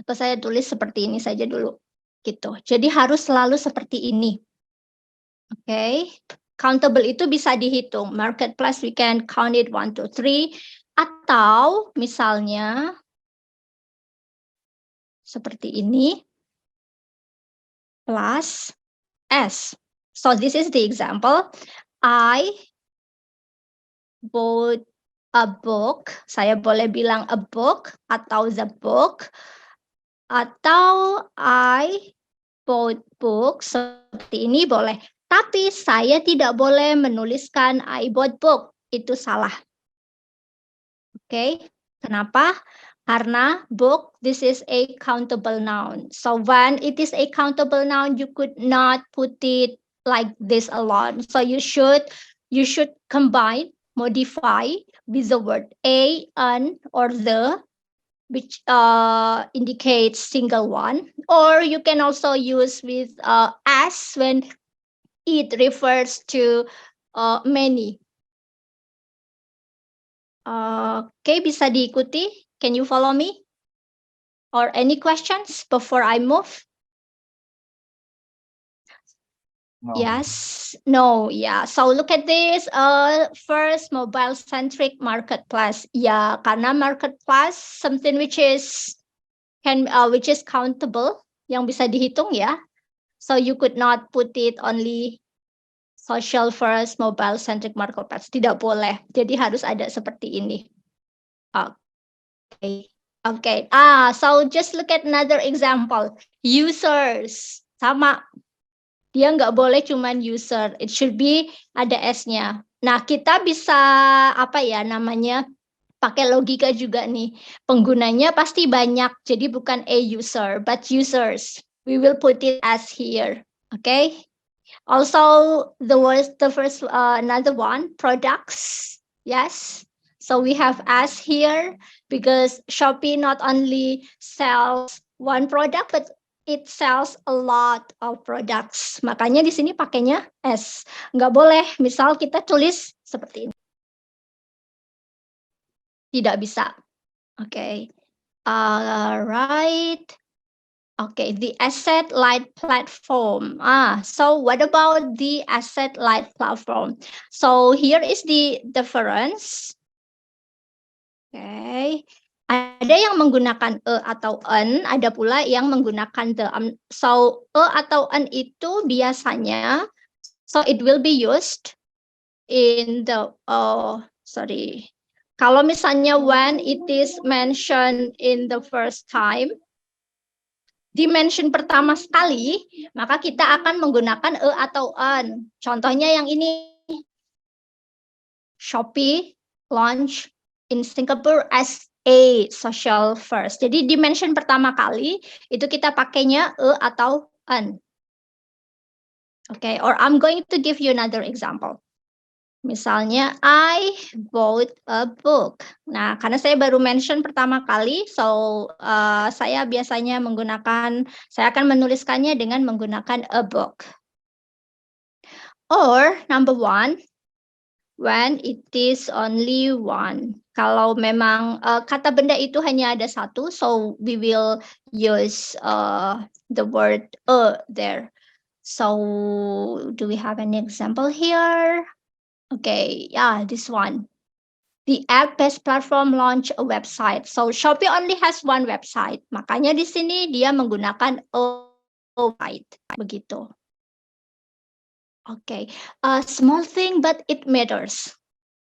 Atau saya tulis seperti ini saja dulu. Gitu. Jadi harus selalu seperti ini. Oke. Countable itu bisa dihitung. Marketplace we can count it 1, 2, 3. Atau misalnya seperti ini. Plus S. So this is the example. I bought a book. Saya boleh bilang a book atau the book. Atau I bought book, seperti ini boleh. Tapi saya tidak boleh menuliskan I bought book. Itu salah. Oke, kenapa? Karena book, this is a countable noun. So when it is a countable noun, you could not put it like this alone. So you should combine, modify with the word a, an, or the, which indicates single one, or you can also use with as when it refers to many. Okay, bisa diikuti? Can you follow me? Or any questions before I move? No. Yes, no, yeah. So look at this. First, mobile-centric marketplace. Ya, karena marketplace something which is countable, yang bisa dihitung ya. So you could not put it only social first, mobile-centric marketplace. Tidak boleh. Jadi harus ada seperti ini. Okay. Okay. So just look at another example. Users, sama. Dia nggak boleh cuman user, it should be ada S-nya. Nah, kita bisa pakai logika juga nih. Penggunanya pasti banyak, jadi bukan a user, but users. We will put it as here, okay? Also, the first another one, products, yes. So we have as here because Shopee not only sells one product, but it sells a lot of products. Makanya di sini pakainya S. Nggak boleh, misal kita tulis seperti ini. Tidak bisa. Oke. Right. Okay, the asset light platform. So what about the asset light platform? So here is the difference. Okay. Ada yang menggunakan atau an, ada pula yang menggunakan the. So atau an itu biasanya, so it will be used in the sorry. Kalau misalnya when it is mentioned in the first time, dimension pertama sekali, maka kita akan menggunakan atau an. Contohnya yang ini, Shopee launch in Singapore as a social first. Jadi dimension pertama kali itu kita pakainya atau an. Okay, or I'm going to give you another example. Misalnya, I bought a book. Nah, karena saya baru mention pertama kali, so saya biasanya saya akan menuliskannya dengan menggunakan a book. Or number one, when it is only one. Kalau memang kata benda itu hanya ada satu, so we will use the word there. So, do we have an example here? Okay, yeah, this one. The app-based platform launch a website. So, Shopee only has one website. Makanya di sini dia menggunakan a website. Begitu. Okay, a small thing but it matters.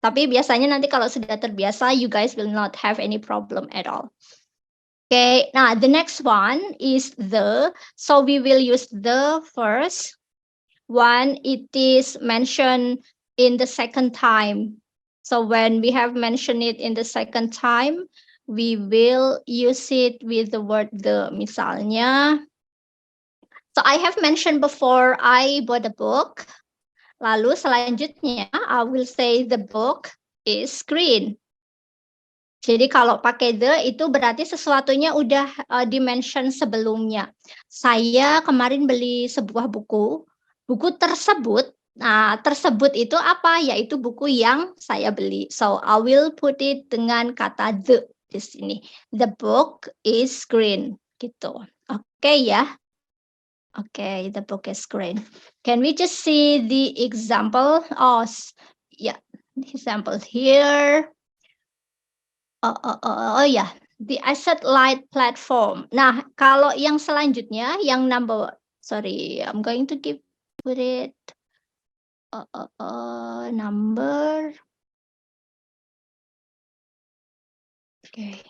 Tapi biasanya nanti kalau sudah terbiasa, you guys will not have any problem at all. Okay, now the next one is the. So we will use the first when it is mentioned in the second time. So when we have mentioned it in the second time, we will use it with the word the. Misalnya, so I have mentioned before, I bought a book. Lalu selanjutnya, I will say the book is green. Jadi kalau pakai the itu berarti sesuatunya udah dimension sebelumnya. Saya kemarin beli sebuah buku. Buku tersebut, nah tersebut itu apa? Yaitu buku yang saya beli. So I will put it dengan kata the di sini. The book is green. Gitu. Oke ya. Okay, the book is green. Can we just see the example? Oh, yeah, the example here. Oh yeah, the asset light platform. Nah, kalau yang selanjutnya, yang sorry, I'm going to put it number. Okay.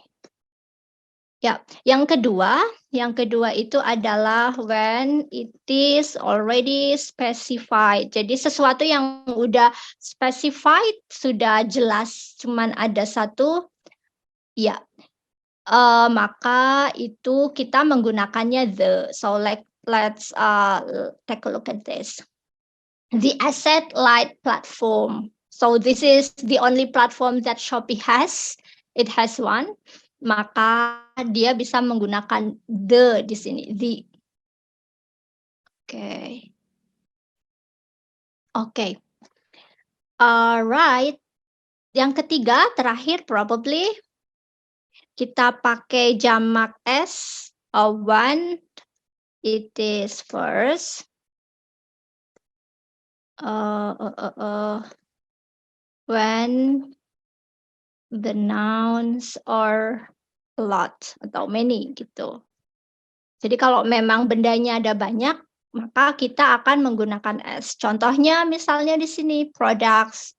Ya, yang kedua itu adalah when it is already specified. Jadi sesuatu yang udah specified, sudah jelas, cuman ada satu, ya, maka itu kita menggunakannya the. So let's take a look at this. The asset light platform. So this is the only platform that Shopee has. It has one. Maka dia bisa menggunakan the di sini, the. Oke. Alright. Yang ketiga, terakhir probably kita pakai jamak s when it is first. When the nouns are a lot atau many gitu. Jadi kalau memang bendanya ada banyak, maka kita akan menggunakan s. Contohnya misalnya di sini products.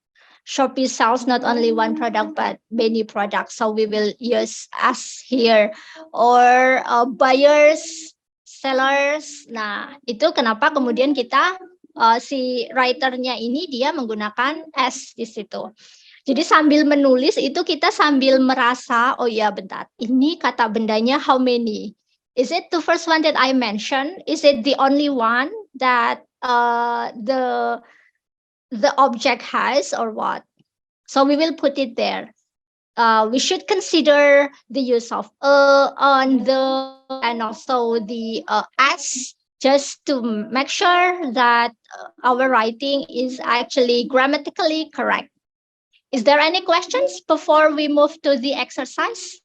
Shopee sells not only one product but many products. So we will use s here. Or buyers, sellers. Nah, itu kenapa kemudian kita si writernya ini dia menggunakan s di situ. Jadi sambil menulis itu kita sambil merasa, oh ya bentar, ini kata bendanya how many? Is it the first one that I mentioned? Is it the only one that the object has or what? So we will put it there. We should consider the use of on, the, and also the s, just to make sure that our writing is actually grammatically correct. Is there any questions before we move to the exercise?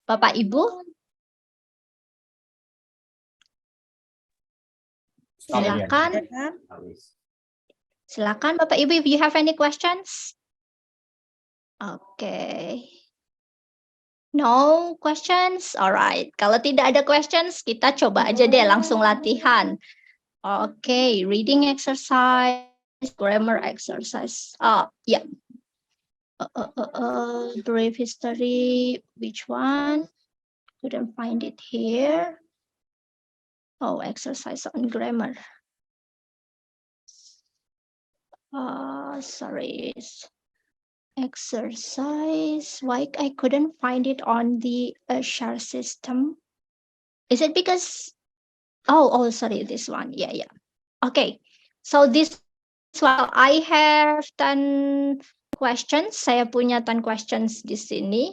Bapak Ibu? Silakan. Silakan Bapak Ibu, if you have any questions. Okay. No questions? Alright. Kalau tidak ada questions, kita coba aja deh langsung latihan. Okay, reading exercise, grammar exercise. Yeah. Brief history, which one? Couldn't find it here. Oh, exercise on grammar. Sorry. Exercise. Why I couldn't find it on the share system? Is it because? Oh, sorry, this one. Yeah. Okay. So this one I have 10 questions. Saya punya 10 questions di sini.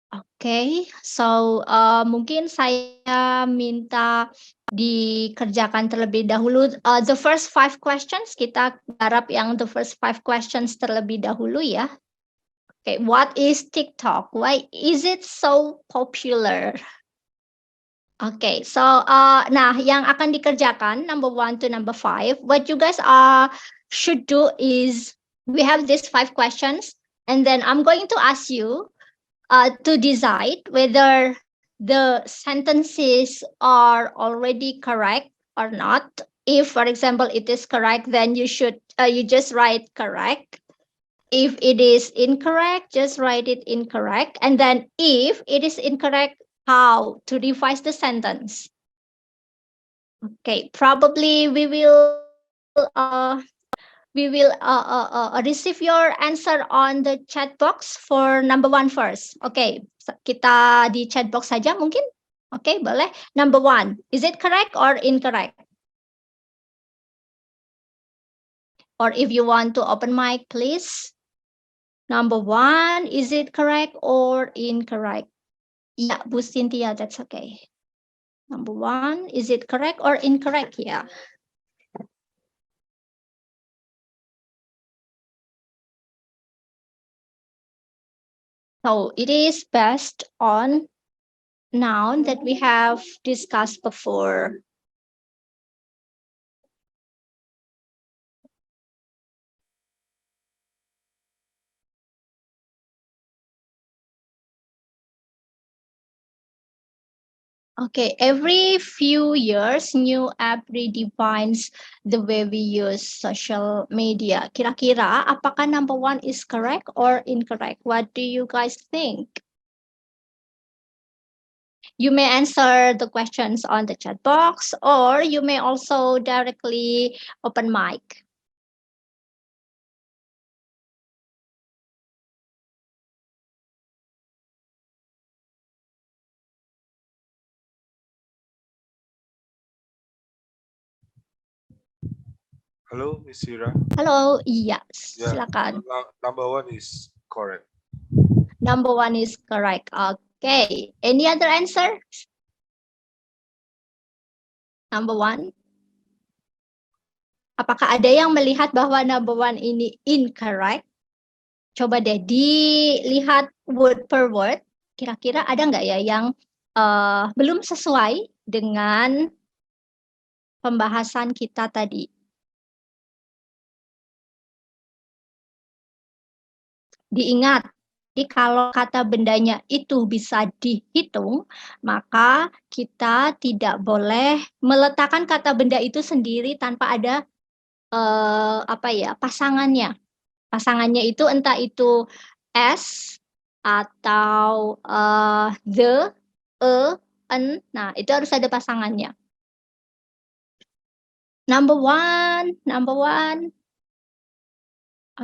Okay, so mungkin saya minta dikerjakan terlebih dahulu. The first 5 questions, kita garap yang the first 5 questions terlebih dahulu ya. Okay, what is TikTok? Why is it so popular? Okay, so nah yang akan dikerjakan number 1 to number 5. What you guys should do is we have these 5 questions, and then I'm going to ask you to decide whether the sentences are already correct or not. If, for example, it is correct, then you should you just write correct. If it is incorrect, just write it incorrect. And then if it is incorrect, how to revise the sentence. Okay, probably we will receive your answer on the chat box for number 1 first. Okay, kita di chat box saja mungkin. Okay, boleh. Number 1, is it correct or incorrect? Or if you want to open mic, please. Number 1, is it correct or incorrect? Yeah, Bu Cynthia, that's okay. Number 1, is it correct or incorrect? Yeah. So it is based on noun that we have discussed before. Okay, every few years, new app redefines the way we use social media. Kira-kira, apakah number 1 is correct or incorrect? What do you guys think? You may answer the questions on the chat box, or you may also directly open mic. Hello, Miss Ira. Halo, iya, silakan. Number 1 is correct. Number 1 is correct. Okay, any other answer? Number 1. Apakah ada yang melihat bahwa number 1 ini incorrect? Coba deh dilihat word per word. Kira-kira ada nggak ya yang belum sesuai dengan pembahasan kita tadi? Diingat, jadi kalau kata bendanya itu bisa dihitung, maka kita tidak boleh meletakkan kata benda itu sendiri tanpa ada pasangannya. Pasangannya itu entah itu s atau the, an. Nah, itu harus ada pasangannya. Number 1.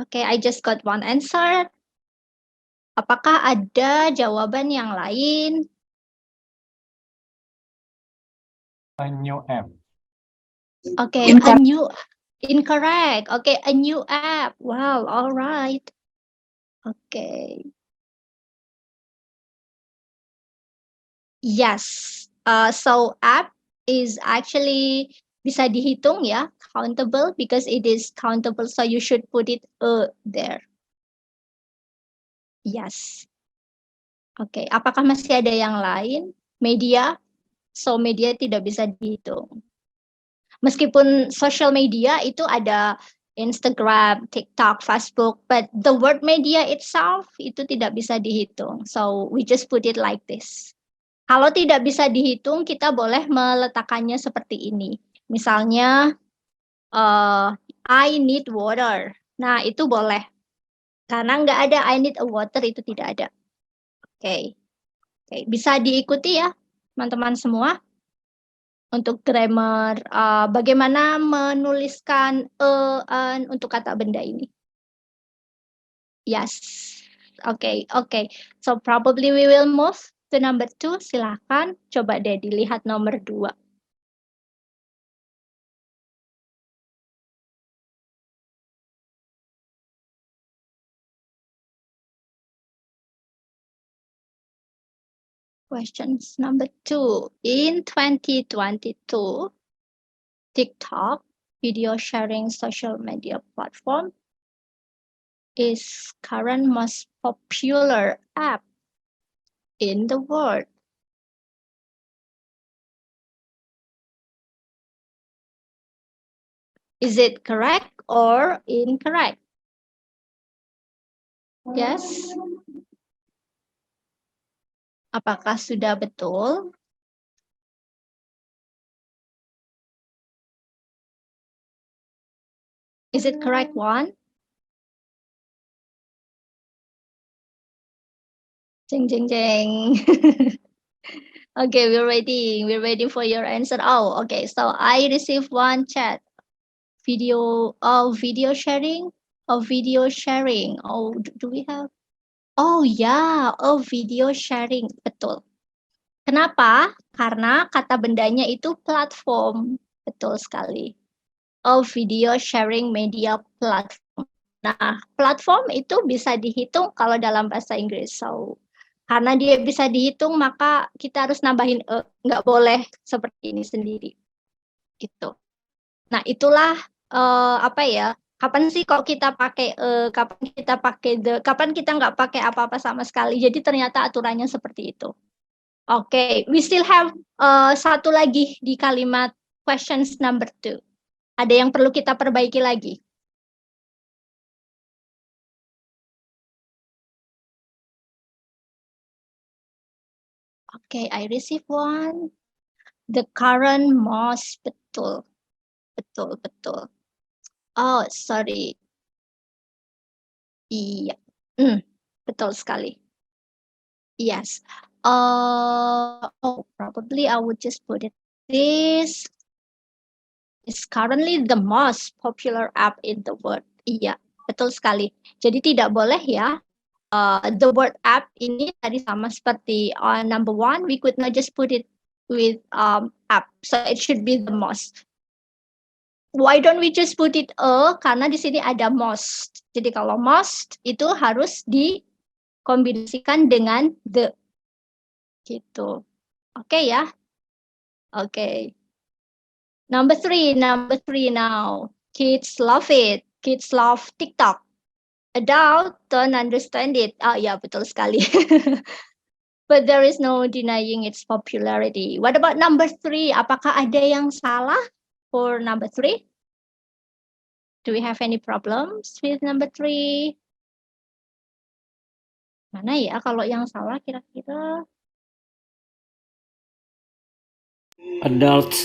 Okay, I just got 1 answer. Apakah ada jawaban yang lain? A new app. Okay, a new, incorrect. Okay, a new app. Wow, all right. Okay. Yes. So app is actually bisa dihitung ya, countable because it is countable. So you should put it there. Yes. Oke, apakah masih ada yang lain? Media? So media tidak bisa dihitung. Meskipun social media itu ada Instagram, TikTok, Facebook, but the word media itself itu tidak bisa dihitung. So we just put it like this. Kalau tidak bisa dihitung, kita boleh meletakkannya seperti ini. Misalnya, I need water. Nah, itu boleh. Karena nggak ada I need a water, itu tidak ada. Oke. Bisa diikuti ya, teman-teman semua. Untuk grammar, bagaimana menuliskan an untuk kata benda ini. Yes. Oke. So probably we will move to number 2. Silakan coba deh dilihat nomor 2. Questions number 2. In 2022, TikTok, video sharing social media platform, is current most popular app in the world. Is it correct or incorrect? Yes. Apakah sudah betul? Is it correct one? Jeng jeng jeng. Okay, we're waiting for your answer. Oh, okay. So I received one chat. Video sharing. Oh, do we have? Oh ya, video sharing, betul. Kenapa? Karena kata bendanya itu platform, betul sekali. Video sharing media platform. Nah, platform itu bisa dihitung kalau dalam bahasa Inggris. So, karena dia bisa dihitung, maka kita harus nambahin nggak boleh seperti ini sendiri. Gitu. Nah, itulah kapan sih kok kita pakai kapan kita pakai the, kapan kita nggak pakai apa-apa sama sekali. Jadi ternyata aturannya seperti itu. Oke, we still have satu lagi di kalimat questions number 2. Ada yang perlu kita perbaiki lagi? Oke, I receive one. The current most, betul. Oh, sorry. Iya, betul sekali. Yes. Probably I would just put it this. Is currently the most popular app in the world. Iya, betul sekali. Jadi tidak boleh ya. The word app ini tadi sama seperti number 1. We could not just put it with app. So it should be the most. Why don't we just put it karena di sini ada most. Jadi kalau most itu harus dikombinasikan dengan the. Gitu. Oke ya. Oke. Number 3 now. Kids love it. Kids love TikTok. Adult don't understand it. Ya, betul sekali. But there is no denying its popularity. What about number 3? Apakah ada yang salah for number 3? Do we have any problems with number 3? Mana ya kalau yang salah kira-kira? Adults.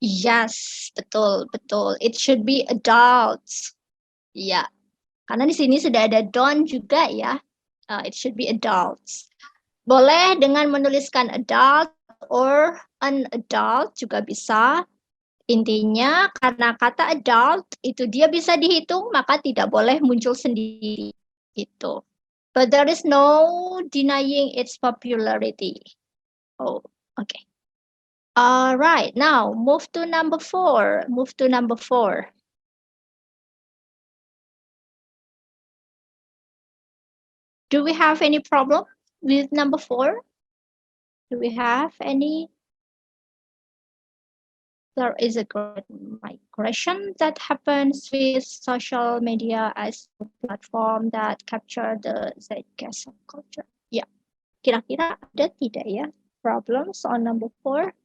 Yes, betul. It should be adults. Ya, karena di sini sudah ada don't juga ya. It should be adults. Boleh dengan menuliskan adult or an adult juga bisa. Intinya karena kata adult itu dia bisa dihitung, maka tidak boleh muncul sendiri. Gitu. But there is no denying its popularity. Oh, okay. All right, now move to number 4. Do we have any problem with number 4? Do we have any? There is a great migration that happens with social media as a platform that capture the zeitgeist of culture. Ya, kira-kira ada tidak ya problems on number 4?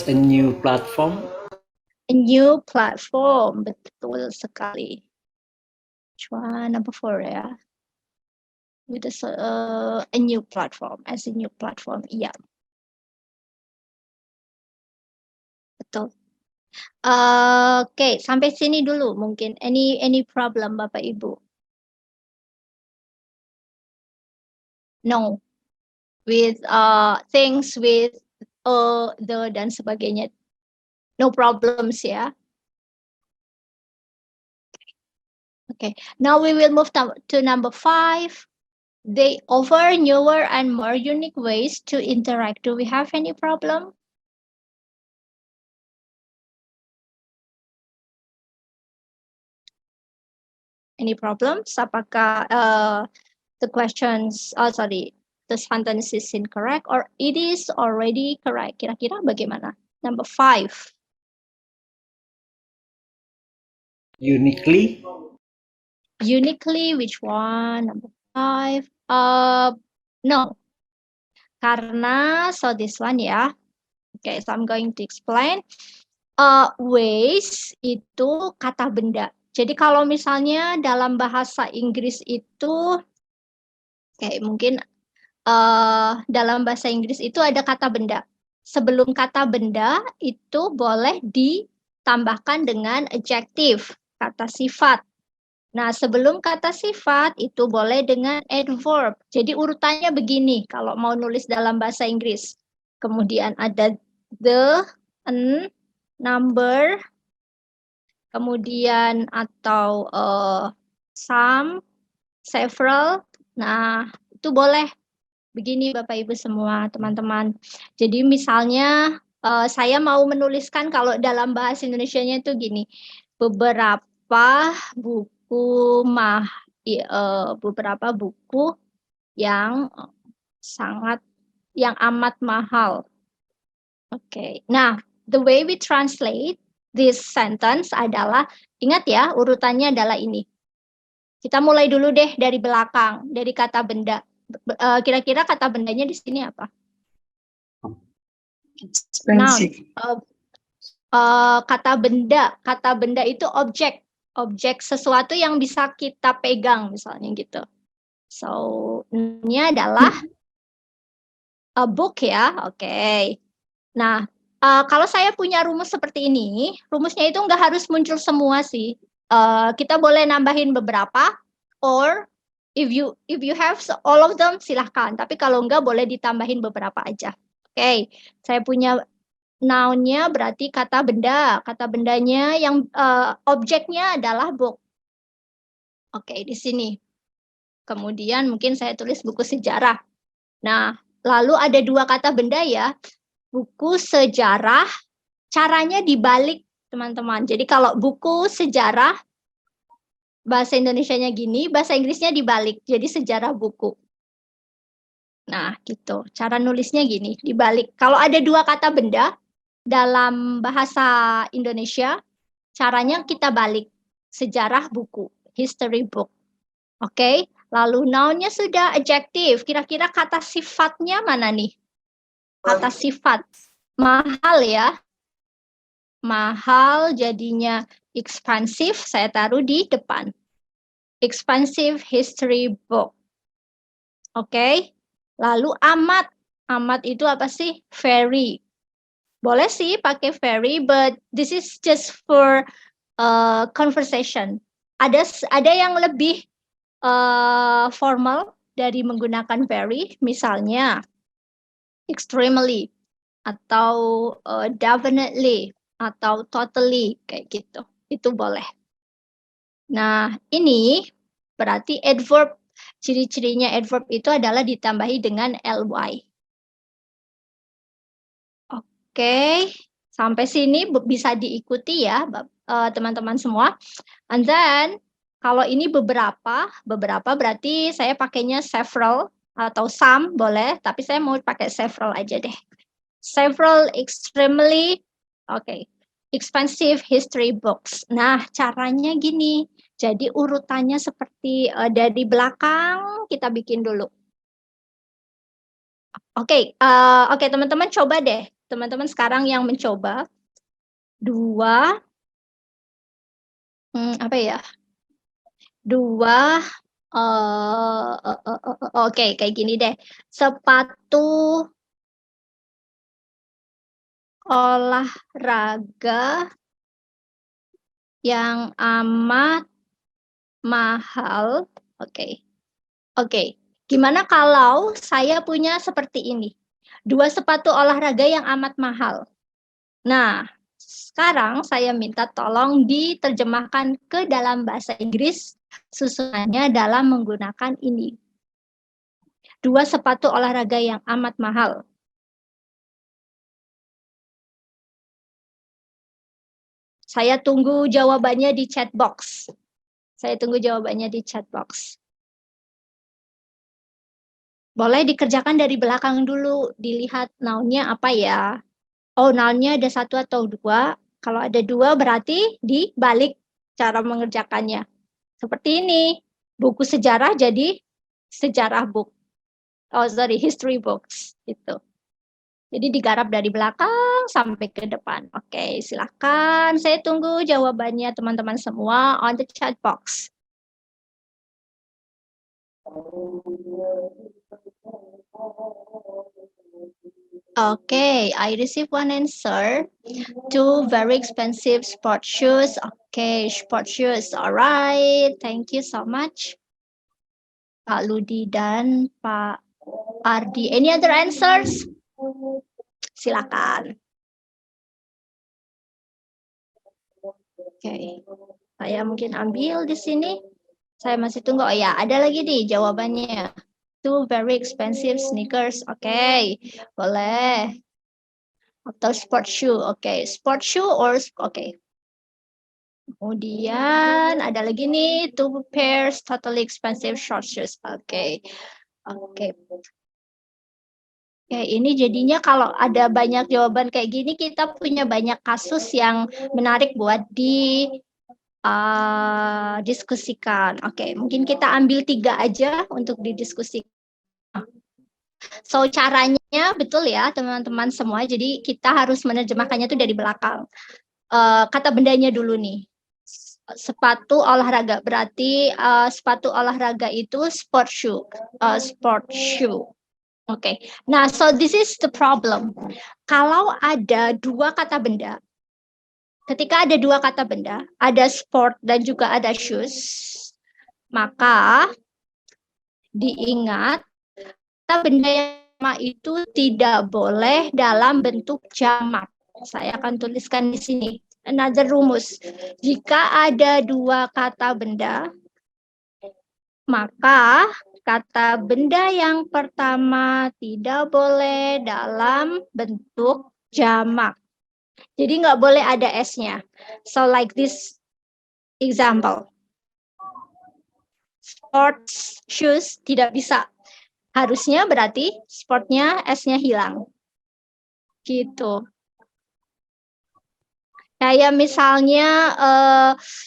It's a new platform. A new platform, betul sekali. Which one? Number 4 ya. With a new platform, as a new platform. Iya. Betul. Oke, sampai sini dulu mungkin. Any problem Bapak Ibu? No. With things with the dan sebagainya. No problems ya. Okay, now we will move to number 5. They offer newer and more unique ways to interact. Do we have any problem? Any problems? Apakah the questions, the sentence is incorrect or it is already correct? Kira-kira bagaimana? Number 5. Uniquely. Uniquely, which one? Number 5. No. Karena, so this one ya. Okay, so I'm going to explain. Ways itu kata benda. Jadi kalau misalnya dalam bahasa Inggris itu, kayak mungkin dalam bahasa Inggris itu ada kata benda. Sebelum kata benda itu boleh ditambahkan dengan adjective, kata sifat. Nah, sebelum kata sifat itu boleh dengan adverb. Jadi urutannya begini kalau mau nulis dalam bahasa Inggris. Kemudian ada the, an, number, kemudian atau some, several. Nah, itu boleh begini Bapak Ibu semua, teman-teman. Jadi misalnya saya mau menuliskan kalau dalam bahasa Indonesianya itu gini. Beberapa buku beberapa buku yang amat mahal. Oke. Nah, the way we translate this sentence adalah, ingat ya, urutannya adalah ini. Kita mulai dulu deh dari belakang, dari kata benda. Kira-kira kata bendanya di sini apa? Expensive. Kata benda itu objek sesuatu yang bisa kita pegang misalnya gitu. So, ini adalah a book ya. Oke. Nah, kalau saya punya rumus seperti ini, rumusnya itu nggak harus muncul semua sih. Kita boleh nambahin beberapa, or if you have all of them silahkan. Tapi kalau nggak boleh ditambahin beberapa aja. Oke, saya punya noun-nya berarti kata benda. Kata bendanya yang objeknya adalah book. Oke, di sini. Kemudian mungkin saya tulis buku sejarah. Nah, lalu ada 2 kata benda ya. Buku sejarah, caranya dibalik, teman-teman. Jadi kalau buku sejarah, bahasa Indonesianya gini, bahasa Inggrisnya dibalik. Jadi sejarah buku. Nah, gitu. Cara nulisnya gini, dibalik. Kalau ada 2 kata benda, dalam bahasa Indonesia, caranya kita balik. Sejarah buku, history book. Oke, lalu noun-nya sudah, adjective. Kira-kira kata sifatnya mana nih? Kata sifat. Mahal ya. Mahal jadinya expensive, saya taruh di depan. Expensive history book. Oke, lalu amat. Amat itu apa sih? Very. Boleh sih pakai very, but this is just for conversation. Ada yang lebih formal dari menggunakan very, misalnya extremely, atau definitely, atau totally, kayak gitu. Itu boleh. Nah, ini berarti adverb. Ciri-cirinya adverb itu adalah ditambahi dengan ly. Oke, sampai sini bisa diikuti ya, teman-teman semua. And then, kalau ini beberapa berarti saya pakainya several atau some boleh, tapi saya mau pakai several aja deh. Several extremely, expensive history books. Nah, caranya gini. Jadi urutannya seperti dari belakang kita bikin dulu. Oke, teman-teman coba deh. teman-teman sekarang yang mencoba dua, apa ya? Dua, oke, kayak gini deh. Sepatu olahraga yang amat mahal. Oke. Gimana kalau saya punya seperti ini? Dua sepatu olahraga yang amat mahal. Nah, sekarang saya minta tolong diterjemahkan ke dalam bahasa Inggris susunannya dalam menggunakan ini. Dua sepatu olahraga yang amat mahal. Saya tunggu jawabannya di chat box. Boleh dikerjakan dari belakang dulu, dilihat noun-nya apa ya. Oh, noun-nya ada 1 atau 2. Kalau ada 2 berarti dibalik cara mengerjakannya. Seperti ini, buku sejarah jadi sejarah book. History books gitu. Jadi digarap dari belakang sampai ke depan. Oke, silakan. Saya tunggu jawabannya teman-teman semua on the chat box. Okay, I received one answer. 2 very expensive sport shoes. Okay, sport shoes. All right. Thank you so much, Pak Ludi dan Pak Ardi. Any other answers? Silakan. Oke, saya mungkin ambil di sini. Saya masih tunggu. Oh ya, ada lagi nih jawabannya. 2 very expensive sneakers. Oke, boleh. Atau sport shoe. Oke, sport shoe or oke. Kemudian ada lagi nih 2 pairs totally expensive short shoes. Oke. Oke, ini jadinya kalau ada banyak jawaban kayak gini, kita punya banyak kasus yang menarik buat diskusikan. Oke, mungkin kita ambil 3 aja untuk didiskusikan. So, caranya betul ya teman-teman semua, jadi kita harus menerjemahkannya tuh dari belakang. Kata bendanya dulu nih. Sepatu olahraga, berarti sepatu olahraga itu sport shoe. Oke, nah so this is the problem. Kalau ada 2 kata benda, ketika ada 2 kata benda, ada sport dan juga ada shoes, maka diingat kata benda yang sama itu tidak boleh dalam bentuk jamak. Saya akan tuliskan di sini. Another rumus. Jika ada 2 kata benda, maka kata benda yang pertama tidak boleh dalam bentuk jamak. Jadi nggak boleh ada S-nya. So like this example. Sports shoes tidak bisa. Harusnya berarti sportnya S-nya hilang. Gitu. Kayak misalnya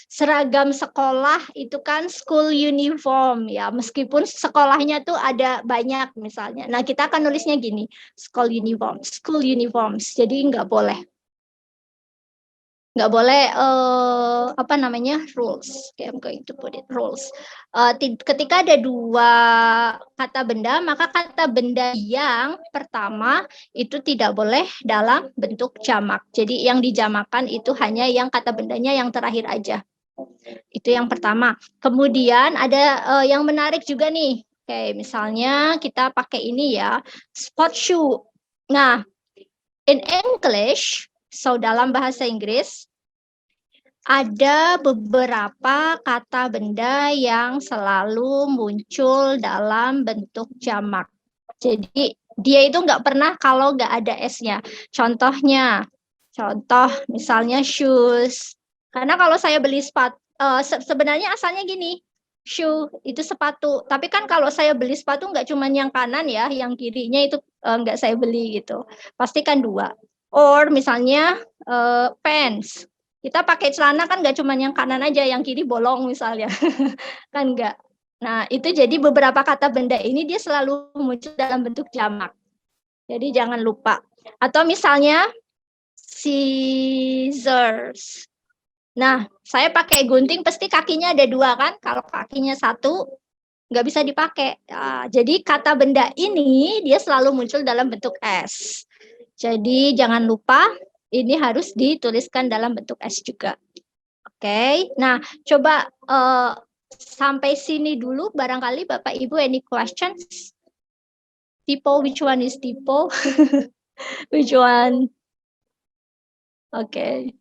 seragam sekolah itu kan school uniform ya, meskipun sekolahnya tuh ada banyak misalnya. Nah, kita akan nulisnya gini, school uniforms. Jadi nggak boleh rules. Okay, I'm going to put it rules. Ketika ada 2 kata benda, maka kata benda yang pertama itu tidak boleh dalam bentuk jamak. Jadi yang dijamakan itu hanya yang kata bendanya yang terakhir aja. Itu yang pertama. Kemudian ada yang menarik juga nih. Oke, misalnya kita pakai ini ya, sport shoe. Nah, in English, so dalam bahasa Inggris, ada beberapa kata benda yang selalu muncul dalam bentuk jamak. Jadi dia itu nggak pernah kalau nggak ada S-nya. Contoh misalnya shoes. Karena kalau saya beli sepatu, sebenarnya asalnya gini, shoe itu sepatu. Tapi kan kalau saya beli sepatu nggak cuma yang kanan ya, yang kirinya itu nggak saya beli gitu. Pasti kan 2. Or misalnya pants. Kita pakai celana kan nggak cuma yang kanan aja, yang kiri bolong misalnya. Kan nggak. Nah, itu jadi beberapa kata benda ini dia selalu muncul dalam bentuk jamak. Jadi jangan lupa. Atau misalnya scissors. Nah, saya pakai gunting pasti kakinya ada 2 kan? Kalau kakinya 1 nggak bisa dipakai. Jadi kata benda ini dia selalu muncul dalam bentuk S. Jadi jangan lupa ini harus dituliskan dalam bentuk S juga. Oke, nah coba sampai sini dulu barangkali Bapak Ibu any questions? Tipo, which one is tipo? Which one? Oke.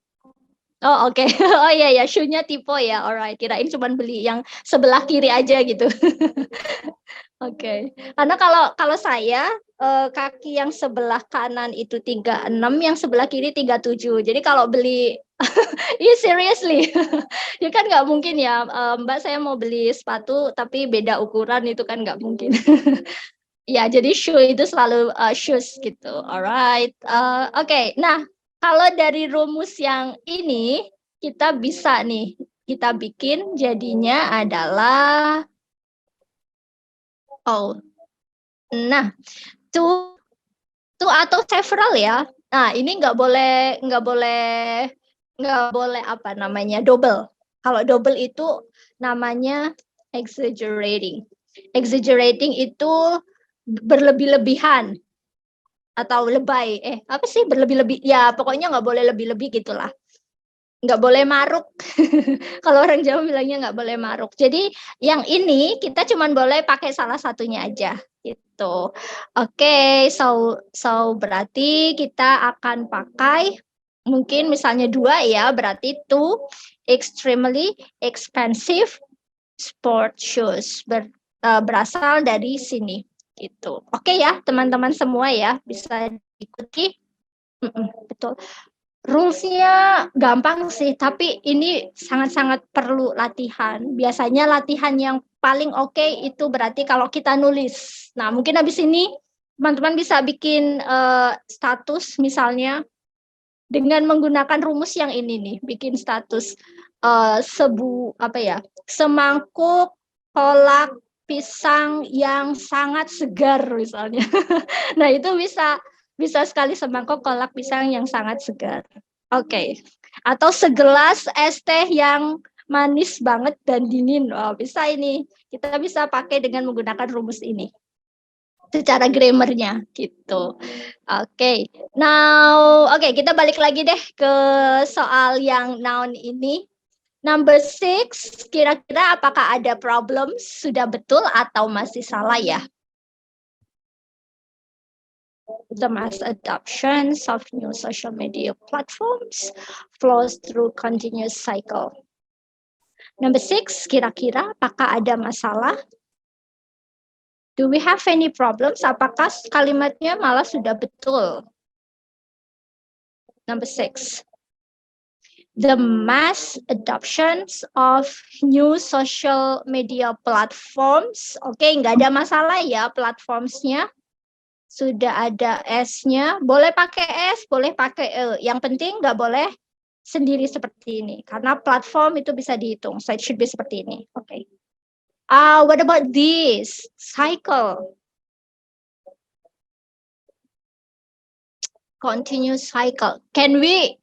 Oh oke. Oh iya ya, shoe-nya tipo ya. Alright, kirain cuma beli yang sebelah kiri aja gitu. Oke. Karena kalau saya kaki yang sebelah kanan itu 36, yang sebelah kiri 37. Jadi kalau beli seriously. Ya kan nggak mungkin ya, Mbak saya mau beli sepatu tapi beda ukuran itu kan nggak mungkin. Ya, jadi shoe itu selalu shoes gitu. Alright. Oke. Nah, kalau dari rumus yang ini kita bisa nih, kita bikin jadinya adalah nah, to atau several ya. Nah, ini nggak boleh apa namanya double. Kalau double itu namanya exaggerating. Exaggerating itu berlebih-lebihan atau lebay. Apa sih berlebih-lebih? Ya, pokoknya nggak boleh lebih-lebih gitulah. Nggak boleh maruk. Kalau orang Jawa bilangnya nggak boleh maruk. Jadi yang ini kita cuma boleh pakai salah satunya aja gitu. Oke, so berarti kita akan pakai mungkin misalnya 2 ya, berarti 2 extremely expensive sport shoes berasal dari sini gitu. Oke ya, teman-teman semua ya, bisa diikuti. Betul. Rules-nya gampang sih, tapi ini sangat-sangat perlu latihan. Biasanya latihan yang paling oke itu berarti kalau kita nulis. Nah, mungkin habis ini teman-teman bisa bikin status misalnya dengan menggunakan rumus yang ini nih, bikin status semangkuk kolak pisang yang sangat segar misalnya. Nah, itu bisa sekali semangkuk kolak pisang yang sangat segar. Oke. Atau segelas es teh yang manis banget dan dingin. Bisa ini. Kita bisa pakai dengan menggunakan rumus ini. Secara grammarnya gitu. Oke. Now, kita balik lagi deh ke soal yang noun ini. Number 6, kira-kira apakah ada problem? Sudah betul atau masih salah ya? The mass adoptions of new social media platforms flows through continuous cycle. Number 6, kira-kira apakah ada masalah? Do we have any problems? Apakah kalimatnya malah sudah betul? Number 6. The mass adoptions of new social media platforms. Nggak ada masalah ya platformsnya. Sudah ada S-nya. Boleh pakai S, boleh pakai E. Yang penting nggak boleh sendiri seperti ini. Karena platform itu bisa dihitung. So it should be seperti ini. Oke. What about this? Cycle. Continuous cycle. Can we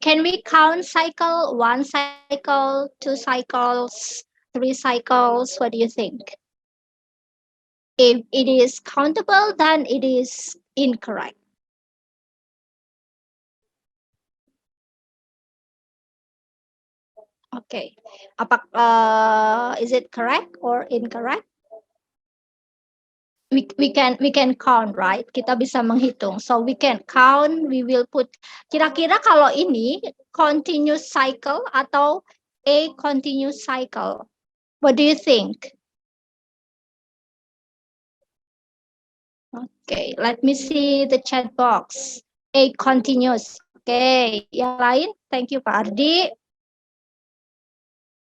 count cycle? 1 cycle, 2 cycles, 3 cycles? What do you think? If it is countable, then it is incorrect. Okay. Is it correct or incorrect? We can count, right? Kita bisa menghitung. So we can count, we will put. Kira-kira kalau ini continuous cycle atau a continuous cycle? What do you think? Okay, let me see the chat box. A continuous. Okay, yang lain? Thank you, Pak Ardi.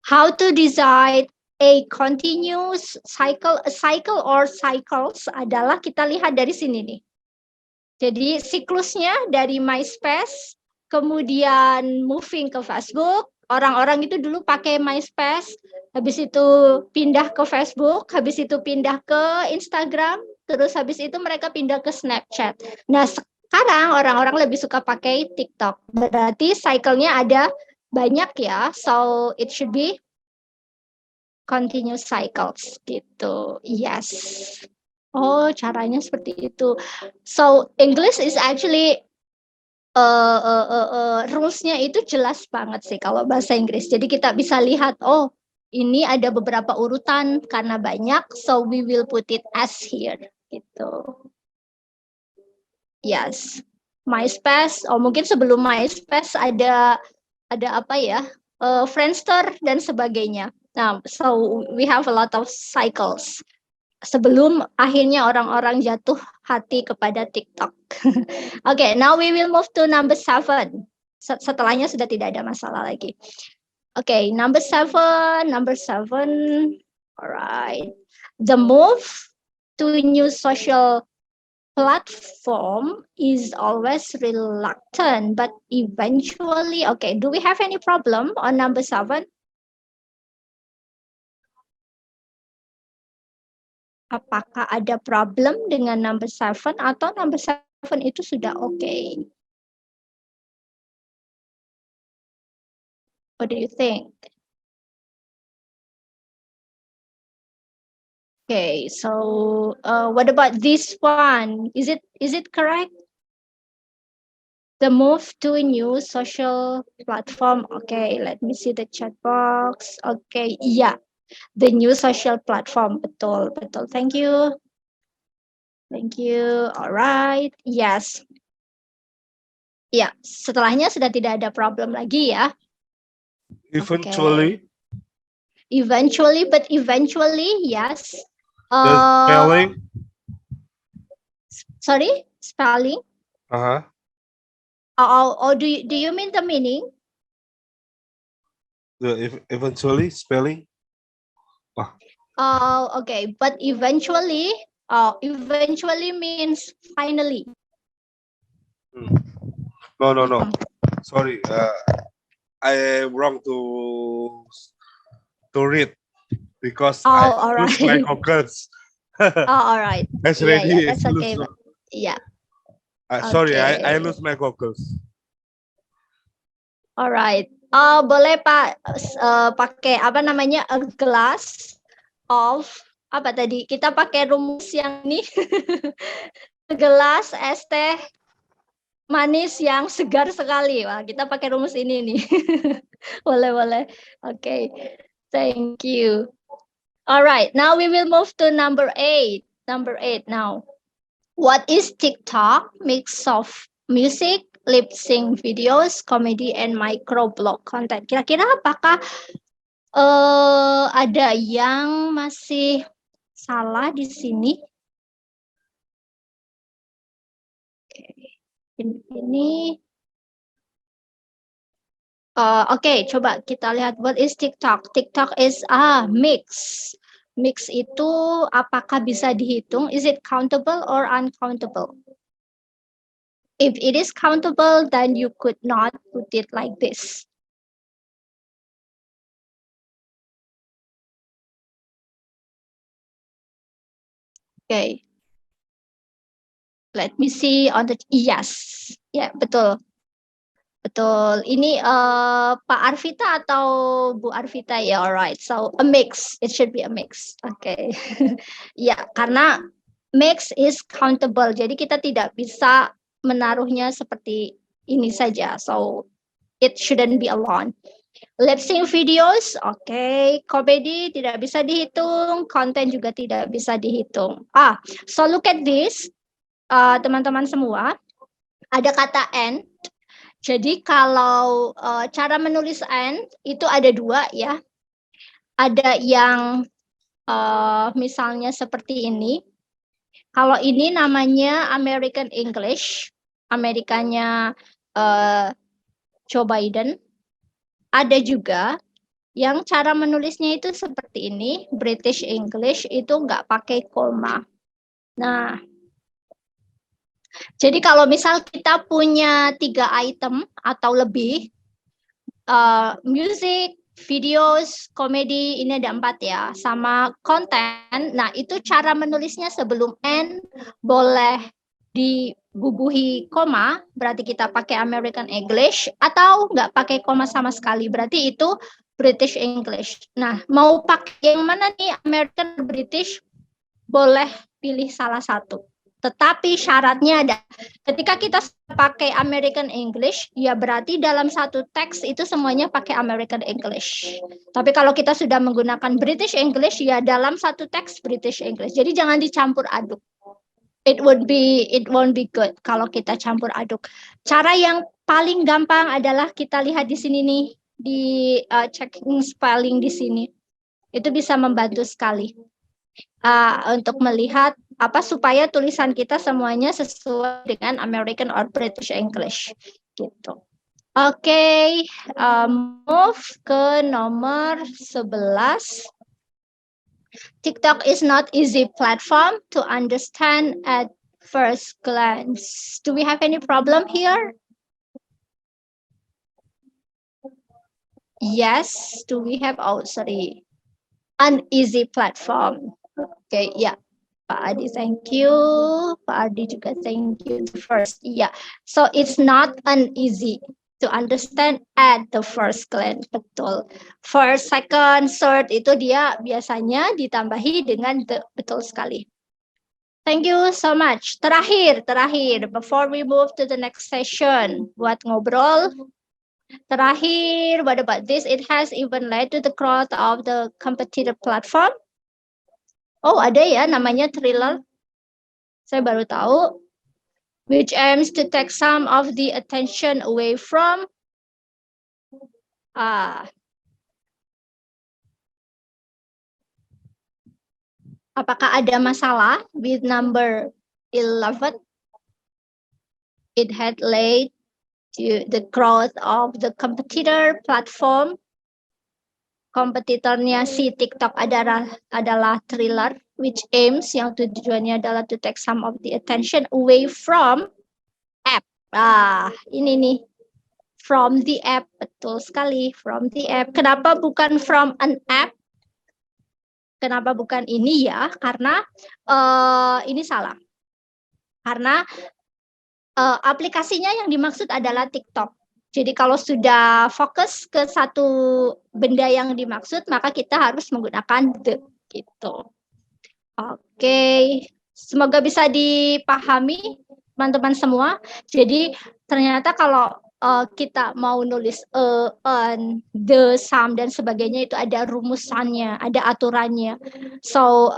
How to decide a continuous cycle, a cycle or cycles adalah kita lihat dari sini nih. Jadi siklusnya dari MySpace, kemudian moving ke Facebook. Orang-orang itu dulu pakai MySpace, habis itu pindah ke Facebook, habis itu pindah ke Instagram, terus habis itu mereka pindah ke Snapchat. Nah, sekarang orang-orang lebih suka pakai TikTok. Berarti cycle-nya ada banyak ya. So it should be continuous cycles gitu. Yes. Oh, caranya seperti itu. So English is actually rules-nya itu jelas banget sih kalau bahasa Inggris. Jadi kita bisa lihat, oh ini ada beberapa urutan karena banyak, so we will put it as here gitu. Yes. MySpace, oh mungkin sebelum MySpace ada apa ya, Friendster dan sebagainya. Nah, so we have a lot of cycles sebelum akhirnya orang-orang jatuh hati kepada TikTok. Okay, now we will move to number 7. Setelahnya sudah tidak ada masalah lagi. Okay, number 7. Alright. The move to new social platform is always reluctant, but eventually, okay, do we have any problem on number 7? Apakah ada problem dengan number 7 atau number 7 itu sudah okay? What do you think? Okay, so what about this one? Is it correct? The move to a new social platform. Okay, let me see the chat box. Okay, yeah, the new social platform. Betul. Thank you. All right. Yes. Ya, setelahnya sudah tidak ada problem lagi ya. Eventually. Okay. But eventually, yes. The spelling. Sorry, spelling. Uh-huh. Do you mean the meaning? The eventually spelling. Okay, but eventually means finally. No. Sorry, I wrong to read because I lose my goggles. All right. That's Yeah, ready. that's okay. Yeah. Sorry, Okay. I lose my goggles. Alright. Boleh Pak pakai apa namanya, a glass of apa tadi? Kita pakai rumus yang ini. Gelas es teh manis yang segar sekali. Wah, kita pakai rumus ini nih. Boleh. Okay. Thank you. Alright, now we will move to number 8. Number 8 now. What is TikTok? Mix of music, lip sync videos, comedy, and microblog content. Kira-kira apakah ada yang masih salah di sini? Ini. Oke, coba kita lihat what is TikTok. TikTok is mix. Mix itu apakah bisa dihitung? Is it countable or uncountable? If it is countable, then you could not put it like this. Okay. Let me see on the, yes. Ya, betul. Ini Pak Arvita atau Bu Arvita? Ya, alright. So a mix. It should be a mix. Okay. Ya, karena mix is countable. Jadi kita tidak bisa menaruhnya seperti ini saja. So it shouldn't be alone. Lip sync videos, okay. Komedi tidak bisa dihitung. Konten juga tidak bisa dihitung. So look at this. Teman-teman semua. Ada kata and. Jadi kalau cara menulis and itu ada 2 ya. Ada yang misalnya seperti ini. Kalau ini namanya American English, Amerikanya Joe Biden. Ada juga yang cara menulisnya itu seperti ini, British English itu nggak pakai koma. Nah, jadi kalau misal kita punya 3 item atau lebih, music, videos, komedi, ini ada 4 ya, sama konten. Nah, itu cara menulisnya sebelum and boleh bubuhi koma, berarti kita pakai American English, atau nggak pakai koma sama sekali, berarti itu British English. Nah, mau pakai yang mana nih, American British? Boleh pilih salah satu. Tetapi syaratnya ada, ketika kita pakai American English, ya berarti dalam satu teks itu semuanya pakai American English. Tapi kalau kita sudah menggunakan British English, ya dalam satu teks British English. Jadi jangan dicampur aduk. It won't be good kalau kita campur aduk. Cara yang paling gampang adalah kita lihat di sini nih, di checking spelling di sini. Itu bisa membantu sekali untuk melihat supaya tulisan kita semuanya sesuai dengan American or British English gitu. Oke, move ke nomor 11. TikTok is not easy platform to understand at first glance. Do we have any problem here? Yes, do we have, an easy platform. Okay, yeah. Pak Adi, thank you. Pak Adi juga thank you. First, yeah. So it's not an easy to understand at the first glance. Betul. First, second, third itu dia biasanya ditambahi dengan the. Betul sekali. Thank you so much. Terakhir, before we move to the next session, buat ngobrol. Terakhir, what about this? It has even led to the growth of the competitor platform. Oh, ada ya namanya Thriller. Saya baru tahu. Which aims to take some of the attention away from apakah ada masalah with number 11? It had led to the growth of the competitor platform. Kompetitornya si TikTok adalah Thriller, which aims, yang tujuannya adalah to take some of the attention away from app. Ini nih, from the app, betul sekali, from the app. Kenapa bukan from an app? Kenapa bukan ini ya? Karena ini salah. Karena aplikasinya yang dimaksud adalah TikTok. Jadi kalau sudah fokus ke satu benda yang dimaksud, maka kita harus menggunakan the gitu. Oke, semoga bisa dipahami teman-teman semua. Jadi ternyata kalau kita mau nulis an, the, some dan sebagainya itu ada rumusannya, ada aturannya. So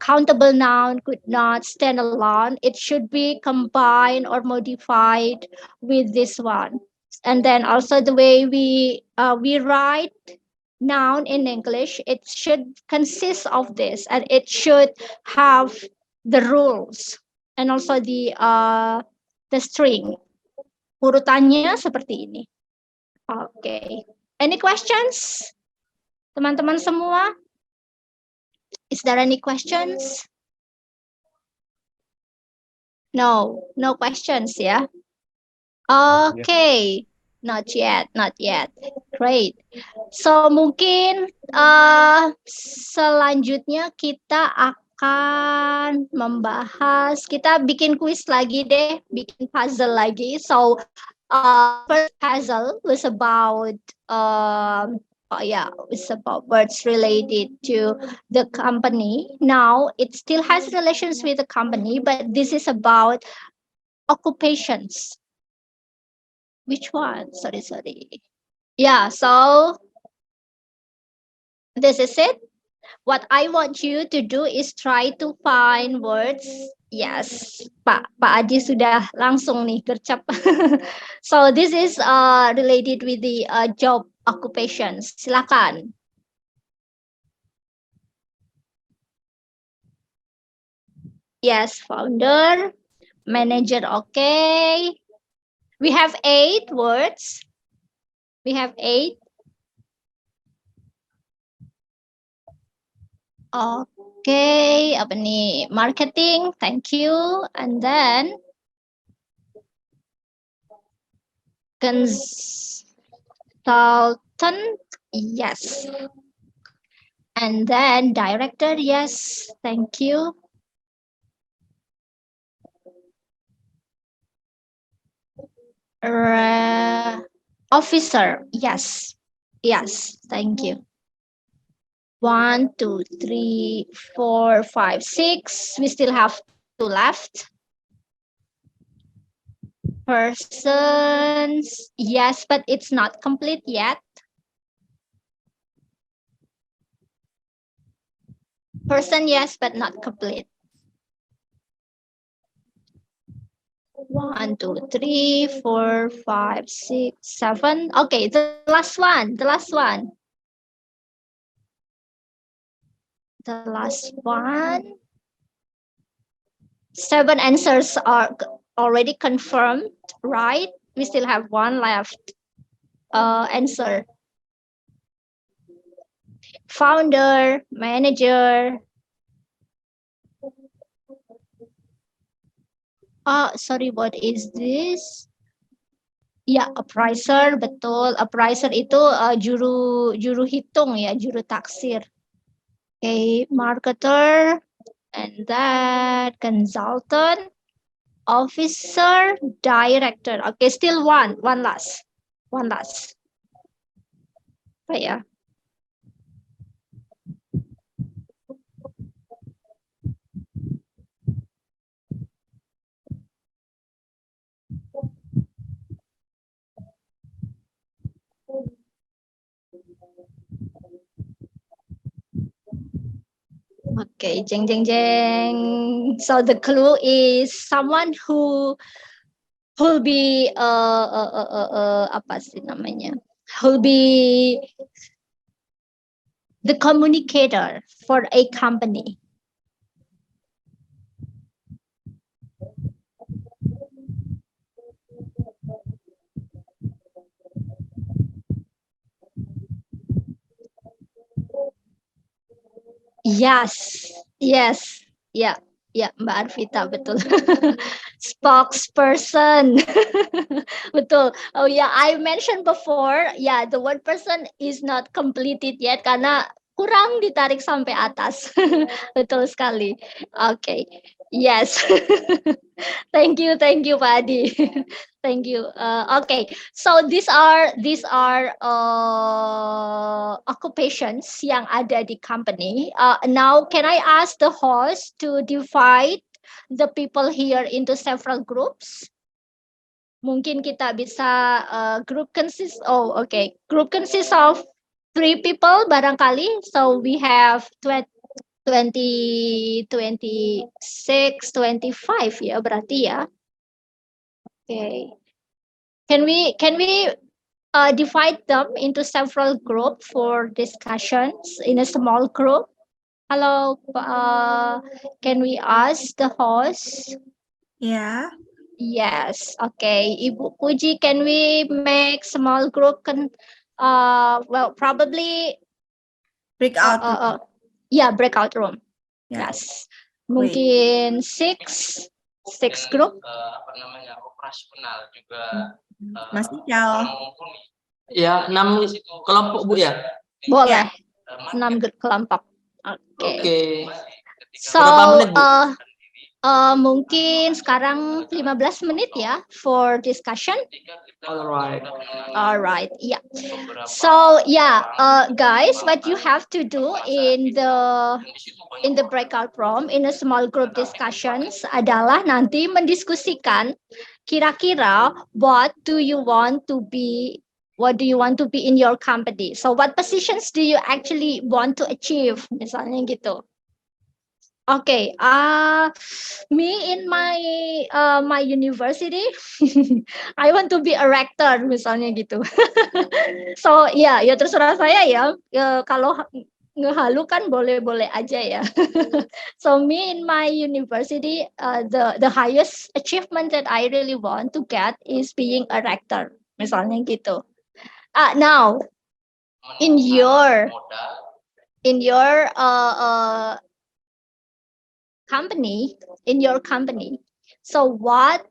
countable noun could not stand alone. It should be combined or modified with this one. And then also the way we write noun in English, it should consist of this, and it should have the rules and also the string. Urutannya seperti ini. Okay. Any questions? Teman-teman semua? Is there any questions? No questions ya. Okay, not yet. Great. So mungkin selanjutnya kita akan membahas, kita bikin kuis lagi deh, bikin puzzle lagi. So first puzzle was about it's about words related to the company. Now it still has relations with the company, but this is about occupations. Which one? Sorry. Yeah, so this is it. What I want you to do is try to find words. Yes, Pak Adi sudah langsung nih gercep. So this is related with the job occupations. Silakan. Yes, founder, manager, okay. We have 8 words. We have 8. Okay, apa nih? Marketing, thank you. And then consultant, yes. And then director, yes, thank you. Officer. Yes. Yes. Thank you. 1, 2, 3, 4, 5, 6. We still have 2 left. Persons. Yes, but it's not complete yet. Person, yes, but not complete. 1, 2, 3, 4, 5, 6, 7. Okay, the last one. The last one. The last one. 7 answers are already confirmed, right? We still have 1 left. Answer. Founder, manager. Sorry, what is this? Ya, appraiser, betul. Appraiser itu juru hitung ya, juru taksir. Okay, marketer, and that consultant, officer, director. Okay, still one last. Apa ya? Okay, jeng jeng jeng. So the clue is someone who will be apa sih namanya? Who'll be the communicator for a company. Yes, ya, Mbak Arvita, betul. Spokesperson, betul. Oh ya, I mentioned before, the word person is not completed yet karena kurang ditarik sampai atas. Betul sekali. Okay, yes. Thank you, Pak Adi. Thank you. Okay, so these are occupations yang ada di company. Now, can I ask the host to divide the people here into several groups? Mungkin kita bisa group consists of 3 people barangkali. So we have 20, 26, 25 ya berarti ya. Okay. Can we divide them into several groups for discussions in a small group? Hello, can we ask the host? Yeah. Yes. Okay. Ibu Puji, can we make small group? Well, probably Breakout. breakout room. Yeah. Yes. Mungkin 6 group. Operasional juga. Mas Ical. Ya, 6 kelompok Bu ya. Boleh. 6 kelompok. Oke. So, berapa menit, Bu? Mungkin sekarang 15 menit ya for discussion. Alright. Yeah. So guys, what you have to do in the breakout room, in a small group discussions adalah nanti mendiskusikan kira-kira what do you want to be in your company. So what positions do you actually want to achieve? Misalnya gitu. Okay, me in my university, I want to be a rector misalnya gitu. So ya terserah saya ya. Kalau ngehalu kan boleh-boleh aja ya. So me in my university, the highest achievement that I really want to get is being a rector misalnya gitu. Now in your company, so what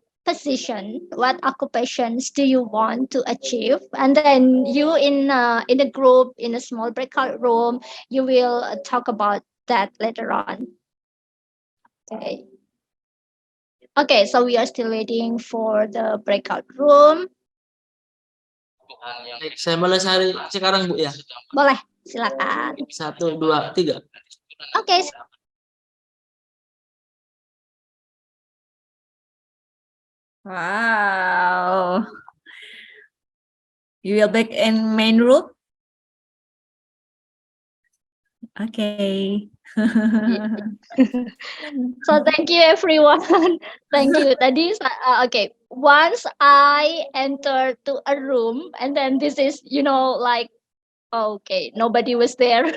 occupations do you want to achieve? And then you in a group, in a small breakout room, you will talk about that later on. Okay, so we are still waiting for the breakout room. Baik, saya mulai sekarang Bu ya. Boleh, silakan. 1, 2, 3. Oke. Wow. You will back in main room? Okay. So thank you everyone. Thank you. Tadi okay. Once I entered to a room and then this is like okay, nobody was there.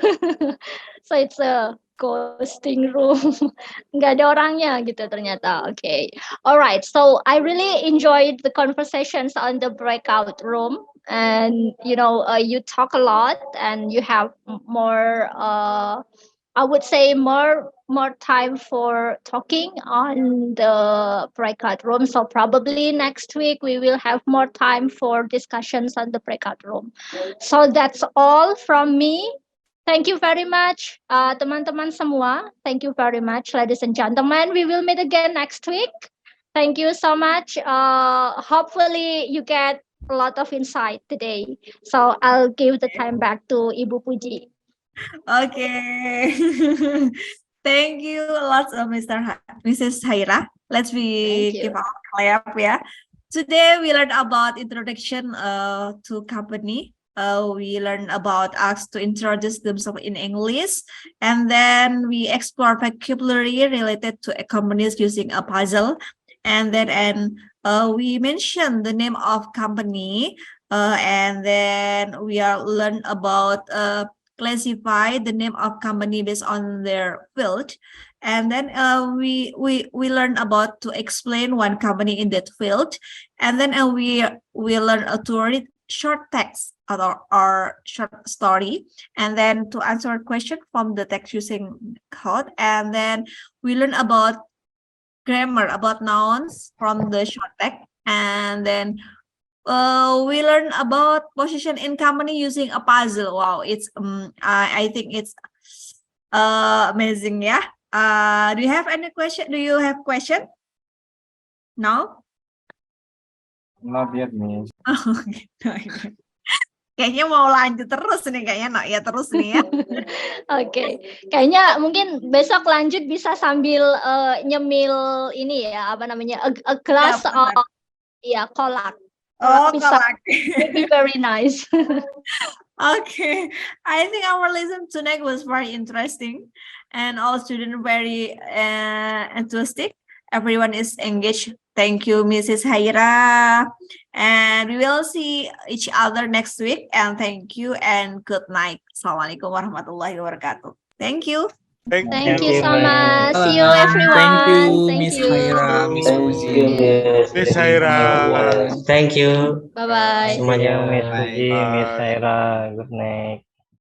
So it's a ghosting room. Nggak ada orangnya gitu ternyata. Okay. All right. So I really enjoyed the conversations on the breakout room. And you talk a lot and you have more I would say more time for talking on the breakout room. So probably next week we will have more time for discussions on the breakout room. So that's all from me. Thank you very much, teman-teman semua. Thank you very much, ladies and gentlemen. We will meet again next week. Thank you so much. Hopefully you get a lot of insight today. So I'll give the time back to Ibu Puji. Okay. Thank you a lot, Mrs. Haira. Let's give a clap, yeah. Today we learned about introduction to company. We learned about us to introduce themselves in English, and then we explore vocabulary related to companies using a puzzle, and then we mentioned the name of company, and then we are learn about classify the name of company based on their field, and then we learn about to explain one company in that field, and then we learn to read short text or short story, and then to answer a question from the text using code, and then we learn about grammar, about nouns from the short text, and then we learn about position in company using a puzzle. Wow, it's I think it's amazing, yeah. Do you have any question? Do you have question? No? Not yet, Miss. Kayaknya mau lanjut terus nih, kayaknya ya terus nih ya. Oke, kayaknya mungkin besok lanjut bisa sambil nyemil ini ya, apa namanya, a glass of kolak. Oh, kolak. Would be very nice. Okay, I think our lesson tonight was very interesting, and all students very enthusiastic. Everyone is engaged. Thank you, Mrs. Haira, and we will see each other next week. And thank you and good night. Assalamualaikum warahmatullahi wabarakatuh. Thank you. Thank you so much. See you everyone. Thank you, Miss Haira, Miss Puji. Miss Haira. Thank you. Bye bye. Semuanya. Miss Puji, Miss Haira, good night.